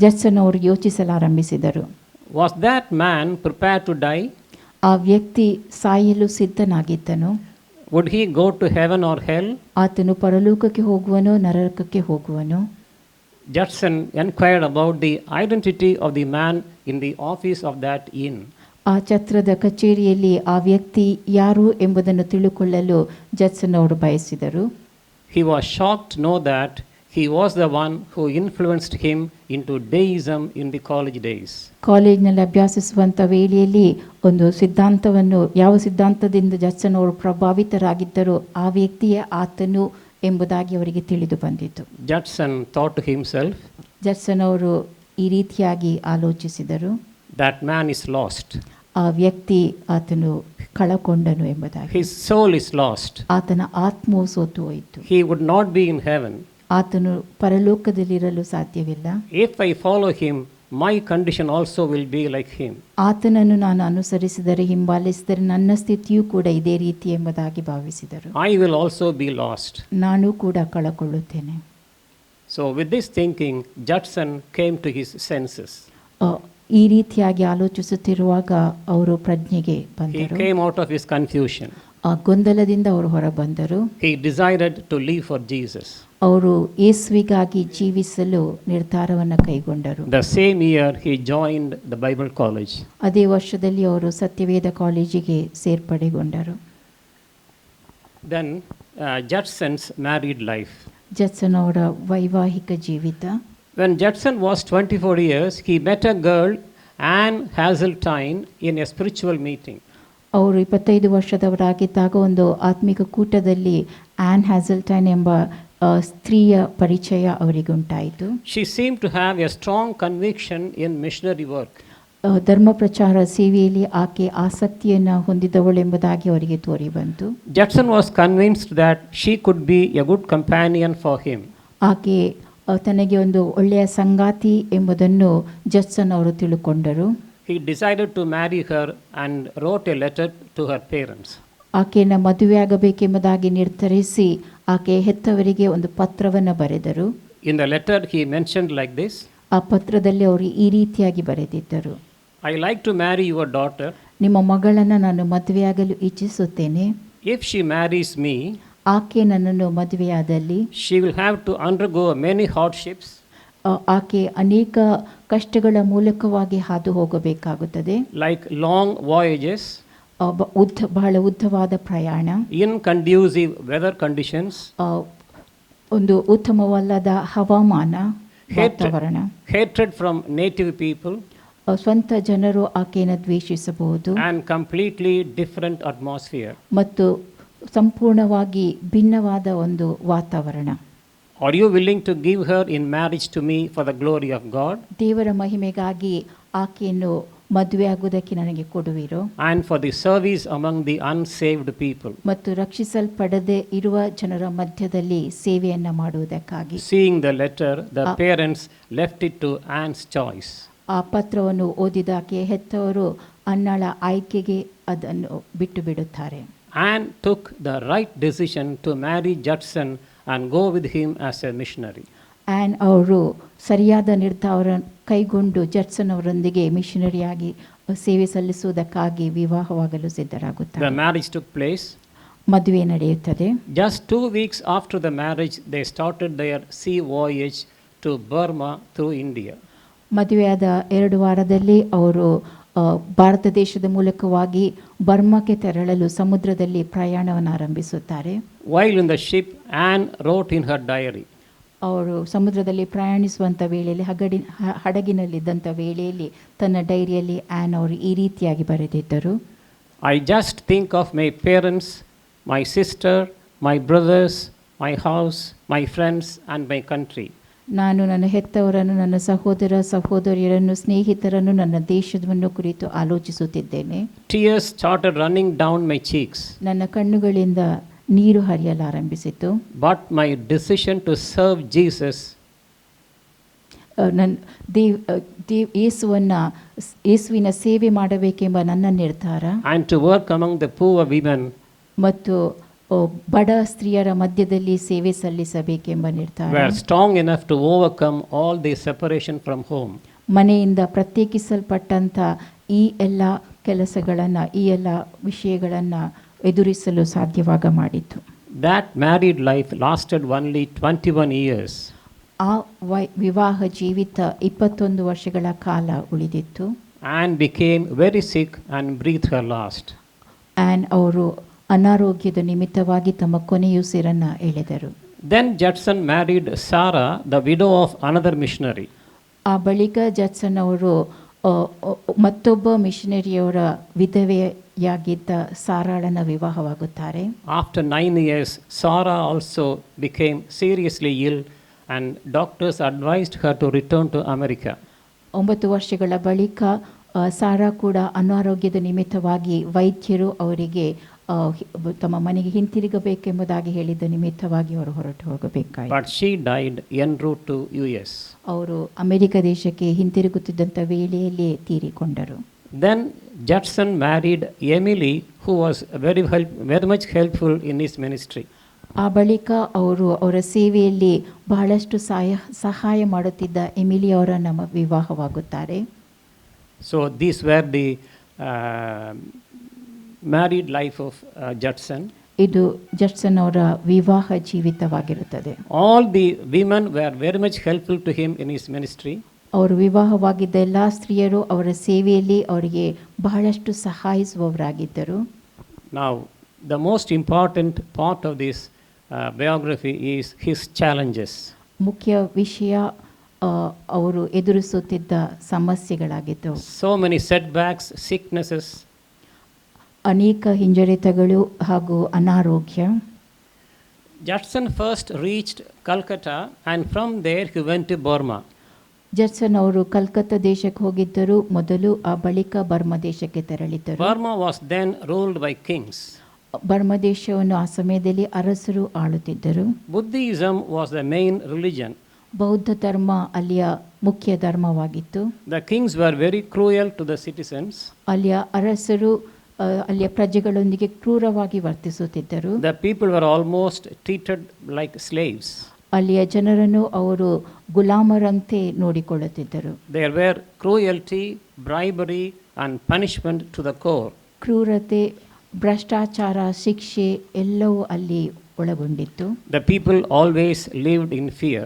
ಜಡ್ಸನ್ ಅವರು ಯೋಚಿಸಲಾರಂಭಿಸಿದರು. Was that man prepared to die? ಆ ವ್ಯಕ್ತಿ ಸಾಯಲು ಸಿದ್ಧನಾಗಿದ್ದನು. Would he go to heaven or hell? ಆತನು ಪರಲೋಕಕ್ಕೆ ಹೋಗುವನೋ ನರಕಕ್ಕೆ ಹೋಗುವನೋ? Judson inquired about the identity of the man in the office of that inn. ಆ ಛತ್ರದ ಕಚೇರಿಯಲ್ಲಿ ಆ ವ್ಯಕ್ತಿ ಯಾರು ಎಂಬುದನ್ನು ತಿಳಿದುಕೊಳ್ಳಲು ಜಡ್ಸನ್ ಅವರು ಬಯಸಿದರು. He was shocked to know that he was the one who influenced him into deism in the college days. ಕಾಲೇಜ್ನಲ್ಲಿ ಅಭ್ಯಾಸಿಸುವಂಥ ವೇಳೆಯಲ್ಲಿ ಒಂದು ಸಿದ್ಧಾಂತವನ್ನು, ಯಾವ ಸಿದ್ಧಾಂತದಿಂದ ಜಡ್ಸನ್ ಅವರು ಪ್ರಭಾವಿತರಾಗಿದ್ದರು ಆ ವ್ಯಕ್ತಿಯೇ ಆತನು ಎಂಬುದಾಗಿ ಅವರಿಗೆ ತಿಳಿದು ಬಂದಿತು. Judson thought to himself, ಜಡ್ಸನ್ ಅವರು ಈ ರೀತಿಯಾಗಿ ಆಲೋಚಿಸಿದರು, that man is lost. ಆ ವ್ಯಕ್ತಿ ಆತನು ಕಳಕೊಂಡನು ಎಂಬುದಾಗಿ. His soul is lost. ಆತನ ಆತ್ಮವು ಸೋತು ಹೋಯಿತು. He would not be in heaven. ಆತನು ಪರಲೋಕದಲ್ಲಿರಲು ಸಾಧ್ಯವಿಲ್ಲ. If I follow him, my condition also will be like him. ಆತನನ್ನು ನಾನು ಅನುಸರಿಸಿದರೆ, ಹಿಂಬಾಲಿಸಿದರೆ ನನ್ನ ಸ್ಥಿತಿಯೂ ಕೂಡ ಇದೇ ರೀತಿ ಎಂಬುದಾಗಿ ಭಾವಿಸಿದರು. I will also be lost. ನಾನು ಕೂಡ ಕಳಕೊಳ್ಳುತ್ತೇನೆ. So with this thinking, Judson came to his senses. ಈ ರೀತಿಯಾಗಿ ಆಲೋಚಿಸುತ್ತಿರುವಾಗ ಅವರು ಪ್ರಜ್ಞೆಗೆ He ಬಂದರು. came out of his confusion. ಆ ಗೊಂದಲದಿಂದ ಅವರು ಹೊರಬಂದರು. He decided to live for Jesus. ಅವರು ಯೇಸುವಿಗಾಗಿ ಜೀವಿಸಲು ನಿರ್ಧಾರವನ್ನು ಕೈಗೊಂಡರು. The same year he joined the Bible college. ಅದೇ ವರ್ಷದಲ್ಲಿ ಅವರು ಸತ್ಯವೇದ ಕಾಲೇಜಿಗೆ ಸೇರ್ಪಡೆಗೊಂಡರು. Then Judson's married life. ಜಡ್ಸನ್ ಅವರ ವೈವಾಹಿಕ ಜೀವಿತ. When Judson was 24 years, he met a girl, Anne Hazeltine, in a spiritual meeting. ಅವರು 25 ವರ್ಷದವರಾಗಿದ್ದಾಗ ಒಂದು ಆತ್ಮಿಕ ಕೂಟದಲ್ಲಿ ಆನ್ ಹ್ಯಾಸಲ್ಟೈನ್ ಎಂಬ ಸ್ತ್ರೀಯ ಪರಿಚಯ ಅವರಿಗುಂಟಾಯಿತು. She seemed to have a strong conviction in missionary work. ಧರ್ಮ ಪ್ರಚಾರ ಸೇವೆಯಲ್ಲಿ ಆಕೆ ಆಸಕ್ತಿಯನ್ನು ಹೊಂದಿದವಳೆಂಬುದಾಗಿ ಅವರಿಗೆ ತೋರಿ ಬಂತು. Judson was convinced that she could be a good companion for him. ಆಕೆ ತನಗೆ ಒಂದು ಒಳ್ಳೆಯ ಸಂಗಾತಿ ಎಂಬುದನ್ನು ಜಡ್ಸನ್ ಅವರು ತಿಳುಕೊಂಡರು. He decided to marry her and wrote a letter to her parents. ಆಕೆಯನ್ನು ಮದುವೆಯಾಗಬೇಕೆಂಬುದಾಗಿ ನಿರ್ಧರಿಸಿ ಆಕೆ ಹೆತ್ತವರಿಗೆ ಒಂದು ಪತ್ರವನ್ನು ಬರೆದರು. In the letter he mentioned like this. ಆ ಪತ್ರದಲ್ಲಿ ಅವರು ಈ ರೀತಿಯಾಗಿ ಬರೆದಿದ್ದರು, I like to marry your daughter. ನಿಮ್ಮ ಮಗಳನ್ನು ನಾನು ಮದುವೆಯಾಗಲು ಇಚ್ಛಿಸುತ್ತೇನೆ. If she marries me, ಆಕೆ ನನ್ನನ್ನು ಮದುವೆಯಾದಲ್ಲಿ she will have to undergo many hardships. ಆಕೆ ಅನೇಕ ಕಷ್ಟಗಳ ಮೂಲಕವಾಗಿ ಹಾದು ಹೋಗಬೇಕಾಗುತ್ತದೆ. Like long voyages, ಬಹಳ ಉದ್ದವಾದ ಪ್ರಯಾಣ, inconducive weather conditions, ಆ, ಒಂದು ಉತ್ತಮವಲ್ಲದ ಹವಾಮಾನ ವಾತಾವರಣ, hatred from native people, ಸ್ವಂತ ಜನರು ಆಕೆಯನ್ನು ದ್ವೇಷಿಸಬಹುದು and completely different atmosphere. ಮತ್ತು ಸಂಪೂರ್ಣವಾಗಿ ಭಿನ್ನವಾದ ಒಂದು ವಾತಾವರಣ. Are you willing to give her in marriage to me for the glory of God ದೇವರ ಮಹಿಮೆಗಾಗಿ ಆಕೆಯನ್ನು ಮದುವೆಯಾಗುವುದಕ್ಕೆ ನನಗೆ ಕೊಡುವಿರೋ and for the service among the unsaved people? ಮತ್ತು ರಕ್ಷಿಸಲ್ಪಡದೆ ಇರುವ ಜನರ ಮಧ್ಯದಲ್ಲಿ ಸೇವೆಯನ್ನ ಮಾಡುವುದಕ್ಕಾಗಿ. Seeing the letter, the parents left it to Anne's choice. ಆ ಪತ್ರವನ್ನು ಓದಿದಾಕೆ ಹೆತ್ತವರು ಅನ್ನಳ ಆಯ್ಕೆಗೆ ಅದನ್ನು ಬಿಟ್ಟು ಬಿಡುತ್ತಾರೆ. Anne took the right decision to marry Judson and go with him as a missionary. An ಅವರು ಸರಿಯಾದ ನಿರ್ಧಾರ ಕೈಗೊಂಡು ಜಡ್ಸನ್ ಅವರೊಂದಿಗೆ ಮಿಷನರಿಯಾಗಿ ಸೇವೆ ಸಲ್ಲಿಸುವುದಕ್ಕಾಗಿ ವಿವಾಹವಾಗಲು The ಸಿದ್ಧರಾಗುತ್ತಾರೆ. marriage took place. ಮದುವೆ ನಡೆಯುತ್ತದೆ. Just 2 weeks after the marriage, they started their sea voyage to Burma through India. ಮದುವೆಯಾದ 2 ವಾರದಲ್ಲಿ ಅವರು ಭಾರತ ದೇಶದ ಮೂಲಕವಾಗಿ ಬರ್ಮಾಕ್ಕೆ ತೆರಳಲು ಸಮುದ್ರದಲ್ಲಿ ಪ್ರಯಾಣವನ್ನು ಆರಂಭಿಸುತ್ತಾರೆ. While in the ship, Anne wrote in her diary, ಅವರು ಸಮುದ್ರದಲ್ಲಿ ಪ್ರಯಾಣಿಸುವಂಥ ವೇಳೆಯಲ್ಲಿ ಹಡಗಿನಲ್ಲಿದ್ದಂಥ ವೇಳೆಯಲ್ಲಿ ತನ್ನ ಡೈರಿಯಲ್ಲಿ ಆ್ಯನ್ ಅವರು ಈ ರೀತಿಯಾಗಿ ಬರೆದಿದ್ದರು. I just think of my parents, my sister, my brothers, my house, my friends and my country. ನಾನು ನನ್ನ ಹೆತ್ತವರನ್ನು, ನನ್ನ ಸಹೋದರ ಸಹೋದರಿಯರನ್ನು, ಸ್ನೇಹಿತರನ್ನು, ನನ್ನ ದೇಶವನ್ನು ಕುರಿತು ಆಲೋಚಿಸುತ್ತಿದ್ದೇನೆ. Tears started running down my cheeks. ನನ್ನ ಕಣ್ಣುಗಳಿಂದ ನೀರು ಹರಿಯಲಾರಂಭಿಸಿತು. But my decision to serve Jesus ಯೇಸುವಿನ ಸೇವೆ ಮಾಡಬೇಕೆಂಬ ನನ್ನ ನಿರ್ಧಾರ and to work among the poor women ಮತ್ತು ಬಡ ಸ್ತ್ರೀಯರ ಮಧ್ಯದಲ್ಲಿ ಸೇವೆ ಸಲ್ಲಿಸಬೇಕೆಂಬ ನಿರ್ಧಾರ were strong enough to overcome all the separation from home. ಮನೆಯಿಂದ ಪ್ರತ್ಯೇಕಿಸಲ್ಪಟ್ಟಂಥ ಈ ಎಲ್ಲ ಕೆಲಸಗಳನ್ನು, ಈ ಎಲ್ಲ ವಿಷಯಗಳನ್ನು ಎದುರಿಸಲು ಸಾಧ್ಯವಾಗ ಮಾಡಿತು. That married life lasted only 21 years. ಆ ವಿವಾಹ ಜೀವಿತ 21 ವರ್ಷಗಳ ಕಾಲ ಉಳಿದಿತ್ತು. Anne became very sick and breathed her last. An ಅವರು ಅನಾರೋಗ್ಯದ ನಿಮಿತ್ತವಾಗಿ ತಮ್ಮ ಕೊನೆಯುಸಿರನ್ನು ಎಳೆದರು. Then Judson married Sarah, the widow of another missionary. ಆ ಬಳಿಕ ಜಡ್ಸನ್ ಅವರು ಮತ್ತೊಬ್ಬ ಮಿಷನರಿಯವರ ವಿಧವೆಯಾಗಿದ್ದ ಸಾರಾಳನ ವಿವಾಹವಾಗುತ್ತಾರೆ. After 9 years, Sarah also became seriously ill and doctors advised her to return to America. 9 ವರ್ಷಗಳ ಬಳಿಕ ಸಾರಾ ಕೂಡ ಅನಾರೋಗ್ಯದ ನಿಮಿತ್ತವಾಗಿ ವೈದ್ಯರು ಅವರಿಗೆ ತಮ್ಮ ಮನೆಗೆ ಹಿಂತಿರುಗಬೇಕೆಂಬುದಾಗಿ ಹೇಳಿದ ನಿಮಿತ್ತವಾಗಿ ಅವರು ಹೊರಟು ಹೋಗಬೇಕಾಯಿತು. But she died en route to US. ಅವರು ಅಮೆರಿಕ ದೇಶಕ್ಕೆ ಹಿಂತಿರುಗುತ್ತಿದ್ದಂಥ ವೇಳೆಯಲ್ಲಿ ತೀರಿಕೊಂಡರು. Then Judson married Emily, who was very much helpful in his ministry. ಆ ಬಳಿಕ ಅವರು ಅವರ ಸೇವೆಯಲ್ಲಿ ಬಹಳಷ್ಟು ಸಹಾಯ ಮಾಡುತ್ತಿದ್ದ ಎಮಿಲಿ ಅವರನ್ನು ವಿವಾಹವಾಗುತ್ತಾರೆ. So these were the married life of Judson. ಇದು ಜಡ್ಸನ್ ಅವರ ವಿವಾಹ ಜೀವಿತವಾಗಿರುತ್ತದೆ. All the women were very much helpful to him in his ministry. ಅವರು ವಿವಾಹವಾಗಿದ್ದ ಎಲ್ಲ ಸ್ತ್ರೀಯರು ಅವರ ಸೇವೆಯಲ್ಲಿ ಅವರಿಗೆ ಬಹಳಷ್ಟು ಸಹಾಯಿಸುವವರಾಗಿದ್ದರು. Now the most important part of this biography is his challenges. ಮುಖ್ಯ ವಿಷಯ ಅವರು ಎದುರಿಸುತ್ತಿದ್ದ ಸಮಸ್ಯೆಗಳಾಗಿದ್ದವು. So many setbacks, sicknesses. ಅನೇಕ ಹಿಂಜರಿತಗಳು ಹಾಗೂ ಅನಾರೋಗ್ಯ. Judson first reached Calcutta and from there he went to Burma. ಜಡ್ಸನ್ ಅವರು ಕಲ್ಕತ್ತಾ ದೇಶಕ್ಕೆ ಹೋಗಿದ್ದರು ಮೊದಲು, ಆ ಬಳಿಕ ಬರ್ಮಾ ದೇಶಕ್ಕೆ ತೆರಳಿದ್ದರು. Burma was then ruled by kings. Burma ದೇಶವನ್ನು ಆ ಸಮಯದಲ್ಲಿ ಅರಸರು ಆಳುತ್ತಿದ್ದರು. Buddhism was the main religion. ಬೌದ್ಧ ಧರ್ಮ ಅಲ್ಲಿಯ ಮುಖ್ಯ ಧರ್ಮವಾಗಿತ್ತು. The kings were very cruel to the citizens. ಅಲ್ಲಿಯ ಅರಸರು ಅಲ್ಲಿಯ ಪ್ರಜೆಗಳೊಂದಿಗೆ ಕ್ರೂರವಾಗಿ ವರ್ತಿಸುತ್ತಿದ್ದರು. The people were almost treated like slaves. ಅಲ್ಲಿಯ ಜನರನ್ನು ಅವರು ಗುಲಾಮರಂತೆ ನೋಡಿಕೊಳ್ಳುತ್ತಿದ್ದರು. There were cruelty, bribery and punishment to the core. ಕ್ರೂರತೆ, ಭ್ರಷ್ಟಾಚಾರ, ಶಿಕ್ಷೆ ಎಲ್ಲವೂ ಅಲ್ಲಿ ಒಳಗೊಂಡಿತ್ತು. The people always lived in fear.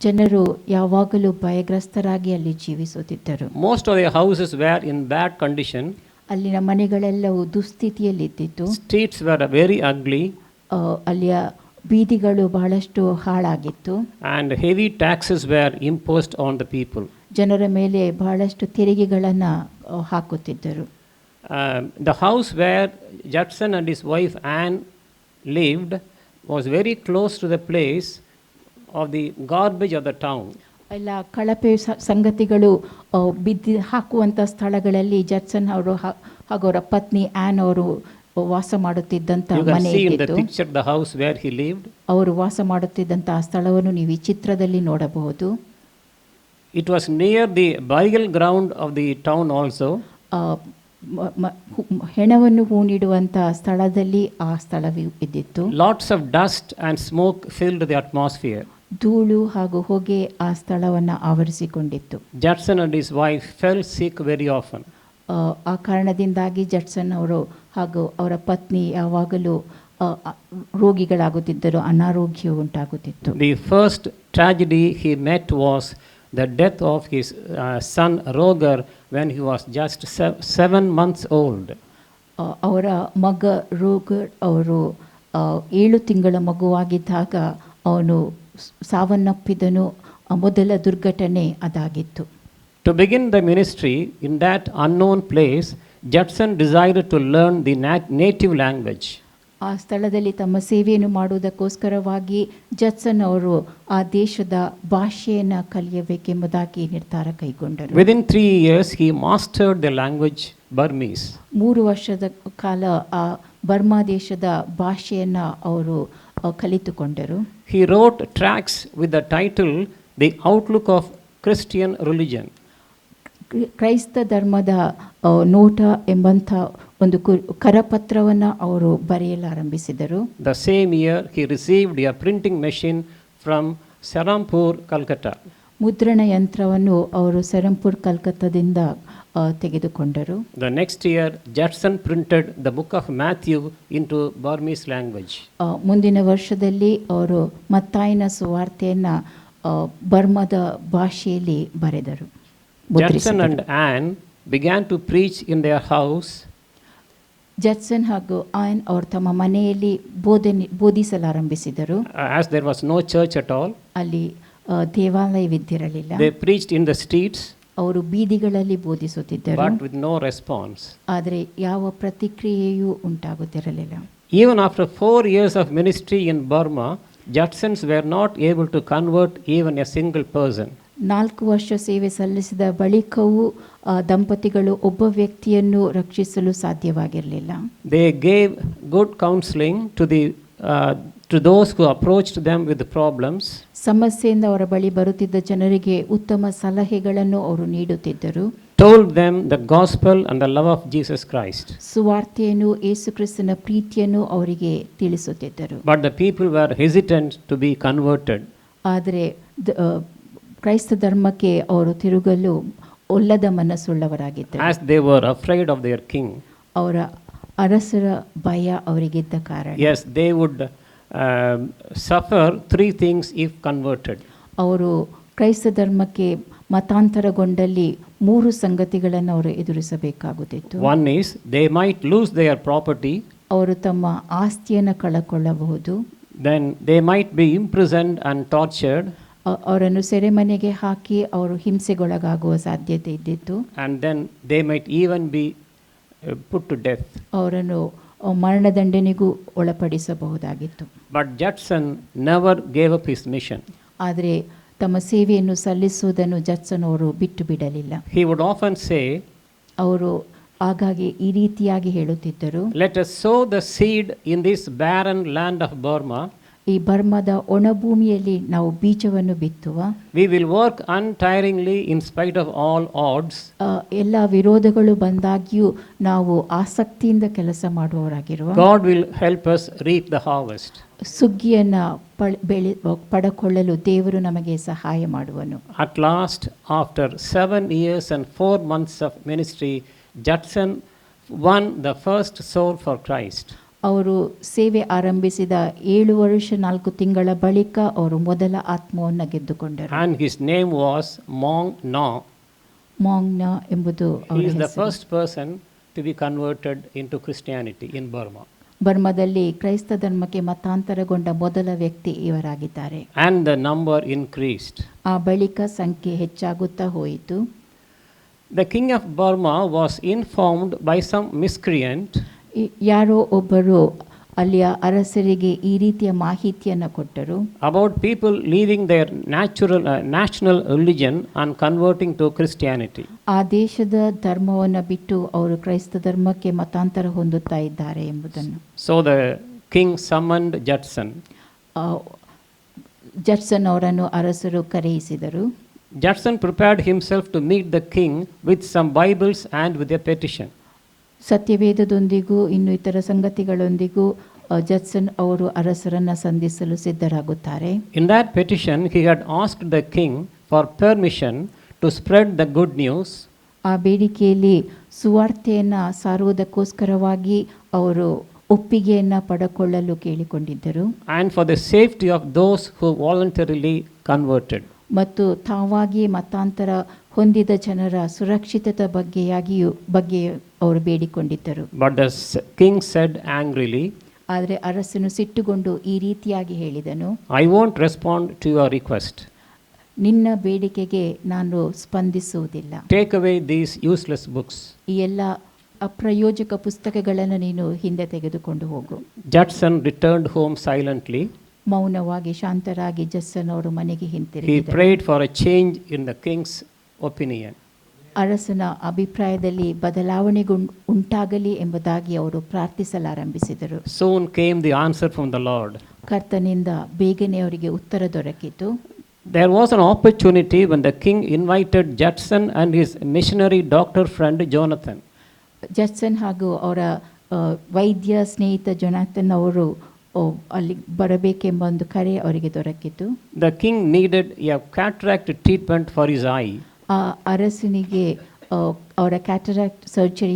ಜನರು ಯಾವಾಗಲೂ ಭಯಗ್ರಸ್ತರಾಗಿ ಅಲ್ಲಿ ಜೀವಿಸುತ್ತಿದ್ದರು. Most of their houses were in bad condition. ಅಲ್ಲಿನ ಮನೆಗಳೆಲ್ಲವೂ ದುಸ್ಥಿತಿಯಲ್ಲಿದ್ದಿತ್ತು. Streets were very ugly, ಅಲ್ಲಿಯ ಬೀದಿಗಳು ಬಹಳಷ್ಟು ಹಾಳಾಗಿತ್ತು. and heavy taxes were imposed on the people. ಜನರ ಮೇಲೆ ಬಹಳಷ್ಟು ತೆರಿಗೆಗಳನ್ನು ಹಾಕುತ್ತಿದ್ದರು. The house where Judson and his wife Anne lived was very close to the place of the garbage of the town. ಎಲ್ಲ ಕಳಪೆ ಸಂಗತಿಗಳು ಬಿದ್ದು ಹಾಕುವಂಥ ಸ್ಥಳಗಳಲ್ಲಿ ಜಡ್ಸನ್ ಅವರು ಹಾಗೂ ಅವರ ಪತ್ನಿ ಆ್ಯನ್ ಅವರು ವಾಸ ಮಾಡುತ್ತಿದ್ದಂಥ You can ಮನೆ see in the ಇದ್ದಿತ್ತು. picture the house where he lived. ಅವರು ವಾಸ ಮಾಡುತ್ತಿದ್ದಂಥ ಸ್ಥಳವನ್ನು ನೀವು ಈ ಚಿತ್ರದಲ್ಲಿ ನೋಡಬಹುದು. It was near the burial ground of the town also. ಹೆಣವನ್ನು ಹೂಣಿಡುವಂಥ ಸ್ಥಳದಲ್ಲಿ ಆ ಸ್ಥಳವು ಇದ್ದಿತ್ತು. Lots of dust and smoke filled the atmosphere. ಧೂಳು ಹಾಗೂ ಹೊಗೆ ಆ ಸ್ಥಳವನ್ನು ಆವರಿಸಿಕೊಂಡಿತ್ತು. Judson and his wife fell sick very often. ಆ ಕಾರಣದಿಂದಾಗಿ ಜಡ್ಸನ್ ಅವರು ಹಾಗೂ ಅವರ ಪತ್ನಿ ಯಾವಾಗಲೂ ರೋಗಿಗಳಾಗುತ್ತಿದ್ದರು, ಅನಾರೋಗ್ಯ ಉಂಟಾಗುತ್ತಿತ್ತು. The first tragedy he met was the death of his son Roger when he was just 7 months old. ಅವರ ಮಗ ರೋಗರ್ ಅವರು 7 ತಿಂಗಳ ಮಗುವಾಗಿದ್ದಾಗ ಅವನು ಸಾವನ್ನಪ್ಪಿದನು. ಮೊದಲ ದುರ್ಘಟನೆ ಅದಾಗಿತ್ತು. To begin the ministry in that unknown place, Judson decided to learn the native language. ಆ ಸ್ಥಳದಲ್ಲಿ ತಮ್ಮ ಸೇವೆಯನ್ನು ಮಾಡುವುದಕ್ಕೋಸ್ಕರವಾಗಿ ಜಡ್ಸನ್ ಅವರು ಆ ದೇಶದ ಭಾಷೆಯನ್ನು ಕಲಿಯಬೇಕೆಂಬುದಾಗಿ ನಿರ್ಧಾರ ಕೈಗೊಂಡರು. Within 3 years, he mastered the language Burmese. 3 ವರ್ಷದ ಕಾಲ ಆ ಬರ್ಮಾ ದೇಶದ ಭಾಷೆಯನ್ನು ಅವರು ಕಲಿತುಕೊಂಡರು. He wrote tracts with the title The Outlook of Christian Religion. ಕ್ರೈಸ್ತ ಧರ್ಮದ ನೋಟ ಎಂಬಂಥ ಒಂದು ಕರಪತ್ರವನ್ನು ಅವರು ಬರೆಯಲಾರಂಭಿಸಿದರು. The same year, he received a printing machine from Serampur, Calcutta. ಮುದ್ರಣ ಯಂತ್ರವನ್ನು ಅವರು ಸೆರಂಪುರ್ ಕಲ್ಕತ್ತಾದಿಂದ ತೆಗೆದುಕೊಂಡರು. The next year, Judson printed the book of Matthew into Burmese language. ಮುಂದಿನ ವರ್ಷದಲ್ಲಿ ಅವರು ಮತ್ತಾಯನ ಸುವಾರ್ತೆಯನ್ನು ಬರ್ಮದ ಭಾಷೆಯಲ್ಲಿ ಬರೆದರು. Judson and Anne began to preach in their house. ಜಡ್ಸನ್ ಹಾಗೂ ಆನ್ ಅವರು ತಮ್ಮ ಮನೆಯಲ್ಲಿ ಬೋಧಿಸಲಾರಂಭಿಸಿದರು. As there was no church at all, ಅಲ್ಲಿ ದೇವಾಲಯವಿದ್ದಿರಲಿಲ್ಲ. they preached in the streets, ಅವರು ಬೀದಿಗಳಲ್ಲಿ ಬೋಧಿಸುತ್ತಿದ್ದರು. but with no response. ಆದರೆ ಯಾವ ಪ್ರತಿಕ್ರಿಯೆಯೂ ಉಂಟಾಗುತ್ತಿರಲಿಲ್ಲ. Even after 4 years of ministry in Burma, Judsons were not able to convert even a single person. 4 ವರ್ಷ ಸೇವೆ ಸಲ್ಲಿಸಿದ ಬಳಿಕವೂ ದಂಪತಿಗಳು ಒಬ್ಬ ವ್ಯಕ್ತಿಯನ್ನು ರಕ್ಷಿಸಲು ಸಾಧ್ಯವಾಗಿರಲಿಲ್ಲ. They gave good counseling to those who approached them with the problems. ಸಮಸ್ಯೆಯಿಂದ ಅವರ ಬಳಿ ಬರುತ್ತಿದ್ದ ಜನರಿಗೆ ಉತ್ತಮ ಸಲಹೆಗಳನ್ನು ಅವರು ನೀಡುತ್ತಿದ್ದರು. Told them the gospel and the love of Jesus Christ. ಸುವಾರ್ತೆಯನ್ನು ಯೇಸು ಕ್ರಿಸ್ತನ ಪ್ರೀತಿಯನ್ನು ಅವರಿಗೆ ತಿಳಿಸುತ್ತಿದ್ದರು. But the people were hesitant to be converted. ಆದರೆ ಕ್ರೈಸ್ತ ಧರ್ಮಕ್ಕೆ ಅವರು ತಿರುಗಲು ಒಲ್ಲದ ಮನಸ್ಸುಳ್ಳವರಾಗಿದ್ದರು. As they were afraid of their king. ಅವರ ಅರಸರ ಭಯ ಅವರಿಗಿದ್ದ ಕಾರಣ. Yes, they would suffer 3 things if converted. ಅವರು ಕ್ರೈಸ್ತ ಧರ್ಮಕ್ಕೆ ಮತಾಂತರಗೊಂಡಲ್ಲಿ 3 ಸಂಗತಿಗಳನ್ನು ಅವರು ಎದುರಿಸಬೇಕಾಗುತ್ತಿತ್ತು. One is they might lose their property. ಅವರು ತಮ್ಮ ಆಸ್ತಿಯನ್ನು ಕಳಕೊಳ್ಳಬಹುದು. Then they might be imprisoned and tortured. ಅವರನ್ನು ಸೆರೆಮನೆಗೆ ಹಾಕಿ ಅವರು ಹಿಂಸೆಗೊಳಗಾಗುವ ಸಾಧ್ಯತೆ ಇದ್ದಿತ್ತು. And then they might even be put to death. ಅವರನ್ನು ಮರಣದಂಡನೆಗೂ ಒಳಪಡಿಸಬಹುದಾಗಿತ್ತು. But Judson never gave up his mission. ಆದರೆ ತಮ್ಮ ಸೇವೆಯನ್ನು ಸಲ್ಲಿಸುವುದನ್ನು ಜಡ್ಸನ್ ಅವರು ಬಿಟ್ಟು ಬಿಡಲಿಲ್ಲ. He would often say, ಅವರು ಆಗಾಗ್ಗೆ ಈ ರೀತಿಯಾಗಿ ಹೇಳುತ್ತಿದ್ದರು, let us sow the seed in this barren land of Burma. ಈ ಬರ್ಮಾದ ಒಣಭೂಮಿಯಲ್ಲಿ ನಾವು ಬೀಜವನ್ನು ಬಿತ್ತುವ. We will work untiringly in spite of all odds. ಎಲ್ಲ ವಿರೋಧಗಳು ಬಂದಾಗ್ಯೂ ನಾವು ಆಸಕ್ತಿಯಿಂದ ಕೆಲಸ ಮಾಡುವವರಾಗಿರುವ. God will help us reap the harvest. ಸುಗ್ಗಿಯನ್ನು ಪಡಕೊಳ್ಳಲು ದೇವರು ನಮಗೆ ಸಹಾಯ ಮಾಡುವನು. At last, after 7 years and 4 months of ministry, Judson won the first soul for Christ. ಅವರು ಸೇವೆ ಆರಂಭಿಸಿದ 7 ವರ್ಷ 4 ತಿಂಗಳ ಬಳಿಕ ಅವರು ಮೊದಲ ಆತ್ಮವನ್ನು ಗೆದ್ದುಕೊಂಡರು. And his name was Mong Na. ಮಾಂಗ್ನ ಎಂಬುದು ಅವರ He is the ಹೆಸರು. first person to be converted into Christianity in Burma. ಬರ್ಮಾದಲ್ಲಿ ಕ್ರೈಸ್ತ ಧರ್ಮಕ್ಕೆ ಮತಾಂತರಗೊಂಡ ಮೊದಲ ವ್ಯಕ್ತಿ ಇವರಾಗಿದ್ದಾರೆ. And the number increased. ಆ ಬಳಿಕ ಸಂಖ್ಯೆ ಹೆಚ್ಚಾಗುತ್ತಾ ಹೋಯಿತು. The king of Burma was informed by some miscreant ಯಾರೋ ಒಬ್ಬರು ಅಲ್ಲಿಯ ಅರಸರಿಗೆ ಈ ರೀತಿಯ ಮಾಹಿತಿಯನ್ನು ಕೊಟ್ಟರು. about people leaving their national religion and converting to Christianity. ಆ ದೇಶದ ಧರ್ಮವನ್ನು ಬಿಟ್ಟು ಅವರು ಕ್ರೈಸ್ತ ಧರ್ಮಕ್ಕೆ ಮತಾಂತರ ಹೊಂದುತ್ತಾ ಇದ್ದಾರೆ ಎಂಬುದನ್ನು. So the king summoned Judson. ಜಡ್ಸನ್ ಅವರನ್ನು ಅರಸರು ಕರೆಯಿಸಿದರು. Judson prepared himself to meet the king with some Bibles and with a petition. ಸತ್ಯವೇದದೊಂದಿಗೂ ಇನ್ನು ಇತರ ಸಂಗತಿಗಳೊಂದಿಗೂ ಜಡ್ಸನ್ ಅವರು ಅರಸರನ್ನು ಸಂಧಿಸಲು ಸಿದ್ಧರಾಗುತ್ತಾರೆ. In that petition he had asked the king for permission to spread the good news. ಆ ಬೇಡಿಕೆಯಲ್ಲಿ ಸುವಾರ್ತೆಯನ್ನು ಸಾರುವುದಕ್ಕೋಸ್ಕರವಾಗಿ ಅವರು ಒಪ್ಪಿಗೆಯನ್ನು ಪಡೆದುಕೊಳ್ಳಲು ಕೇಳಿಕೊಂಡಿದ್ದರು. And for the safety of those who voluntarily converted. ಮತ್ತು ತಾವಾಗಿ ಮತಾಂತರ ಹೊಂದಿದ ಜನರ ಸುರಕ್ಷಿತತೆ ಬಗ್ಗೆ ಅವರು ಬೇಡಿಕೊಂಡಿದ್ದರು. But the king said angrily, ಆದರೆ ಅರಸನು ಸಿಟ್ಟುಗೊಂಡು ಈ ರೀತಿಯಾಗಿ ಹೇಳಿದನು, I won't respond to your request. ನಿನ್ನ ಬೇಡಿಕೆಗೆ ನಾನು ಸ್ಪಂದಿಸುವುದಿಲ್ಲ. Take away these useless books. ಈ ಎಲ್ಲ ಅಪ್ರಯೋಜಕ ಪುಸ್ತಕಗಳನ್ನು ನೀನು ಹಿಂದೆ ತೆಗೆದುಕೊಂಡು ಹೋಗು. Judson returned home silently. ಮೌನವಾಗಿ ಶಾಂತರಾಗಿ ಜಡ್ಸನ್ ಅವರು ಮನೆಗೆ He ಹಿಂತಿರುಗಿದರು. prayed for a change in the king's opinion. ಅರಸನ ಅಭಿಪ್ರಾಯದಲ್ಲಿ ಬದಲಾವಣೆ ಉಂಟಾಗಲಿ ಎಂಬುದಾಗಿ ಅವರು ಪ್ರಾರ್ಥಿಸಲಾರಂಭಿಸಿದರು. Soon came the answer from the Lord. ಕರ್ತನಿಂದ ಬೇಗನೆ ಅವರಿಗೆ ಉತ್ತರ ದೊರಕಿತು. There was an opportunity when the king invited Judson and his missionary doctor friend Jonathan. ಜಡ್ಸನ್ ಹಾಗೂ ಅವರ ವೈದ್ಯ ಸ್ನೇಹಿತ ಜೊನಾಥನ್ ಅವರು ಅಲ್ಲಿ ಬರಬೇಕೆಂಬ ಒಂದು ಕರೆ ಅವರಿಗೆ ದೊರಕಿತು. The king needed a cataract treatment for his eye. ಆ ಅರಸನಿಗೆ ಅವರ ಕ್ಯಾಟರಾಕ್ಟ್ ಸರ್ಜರಿ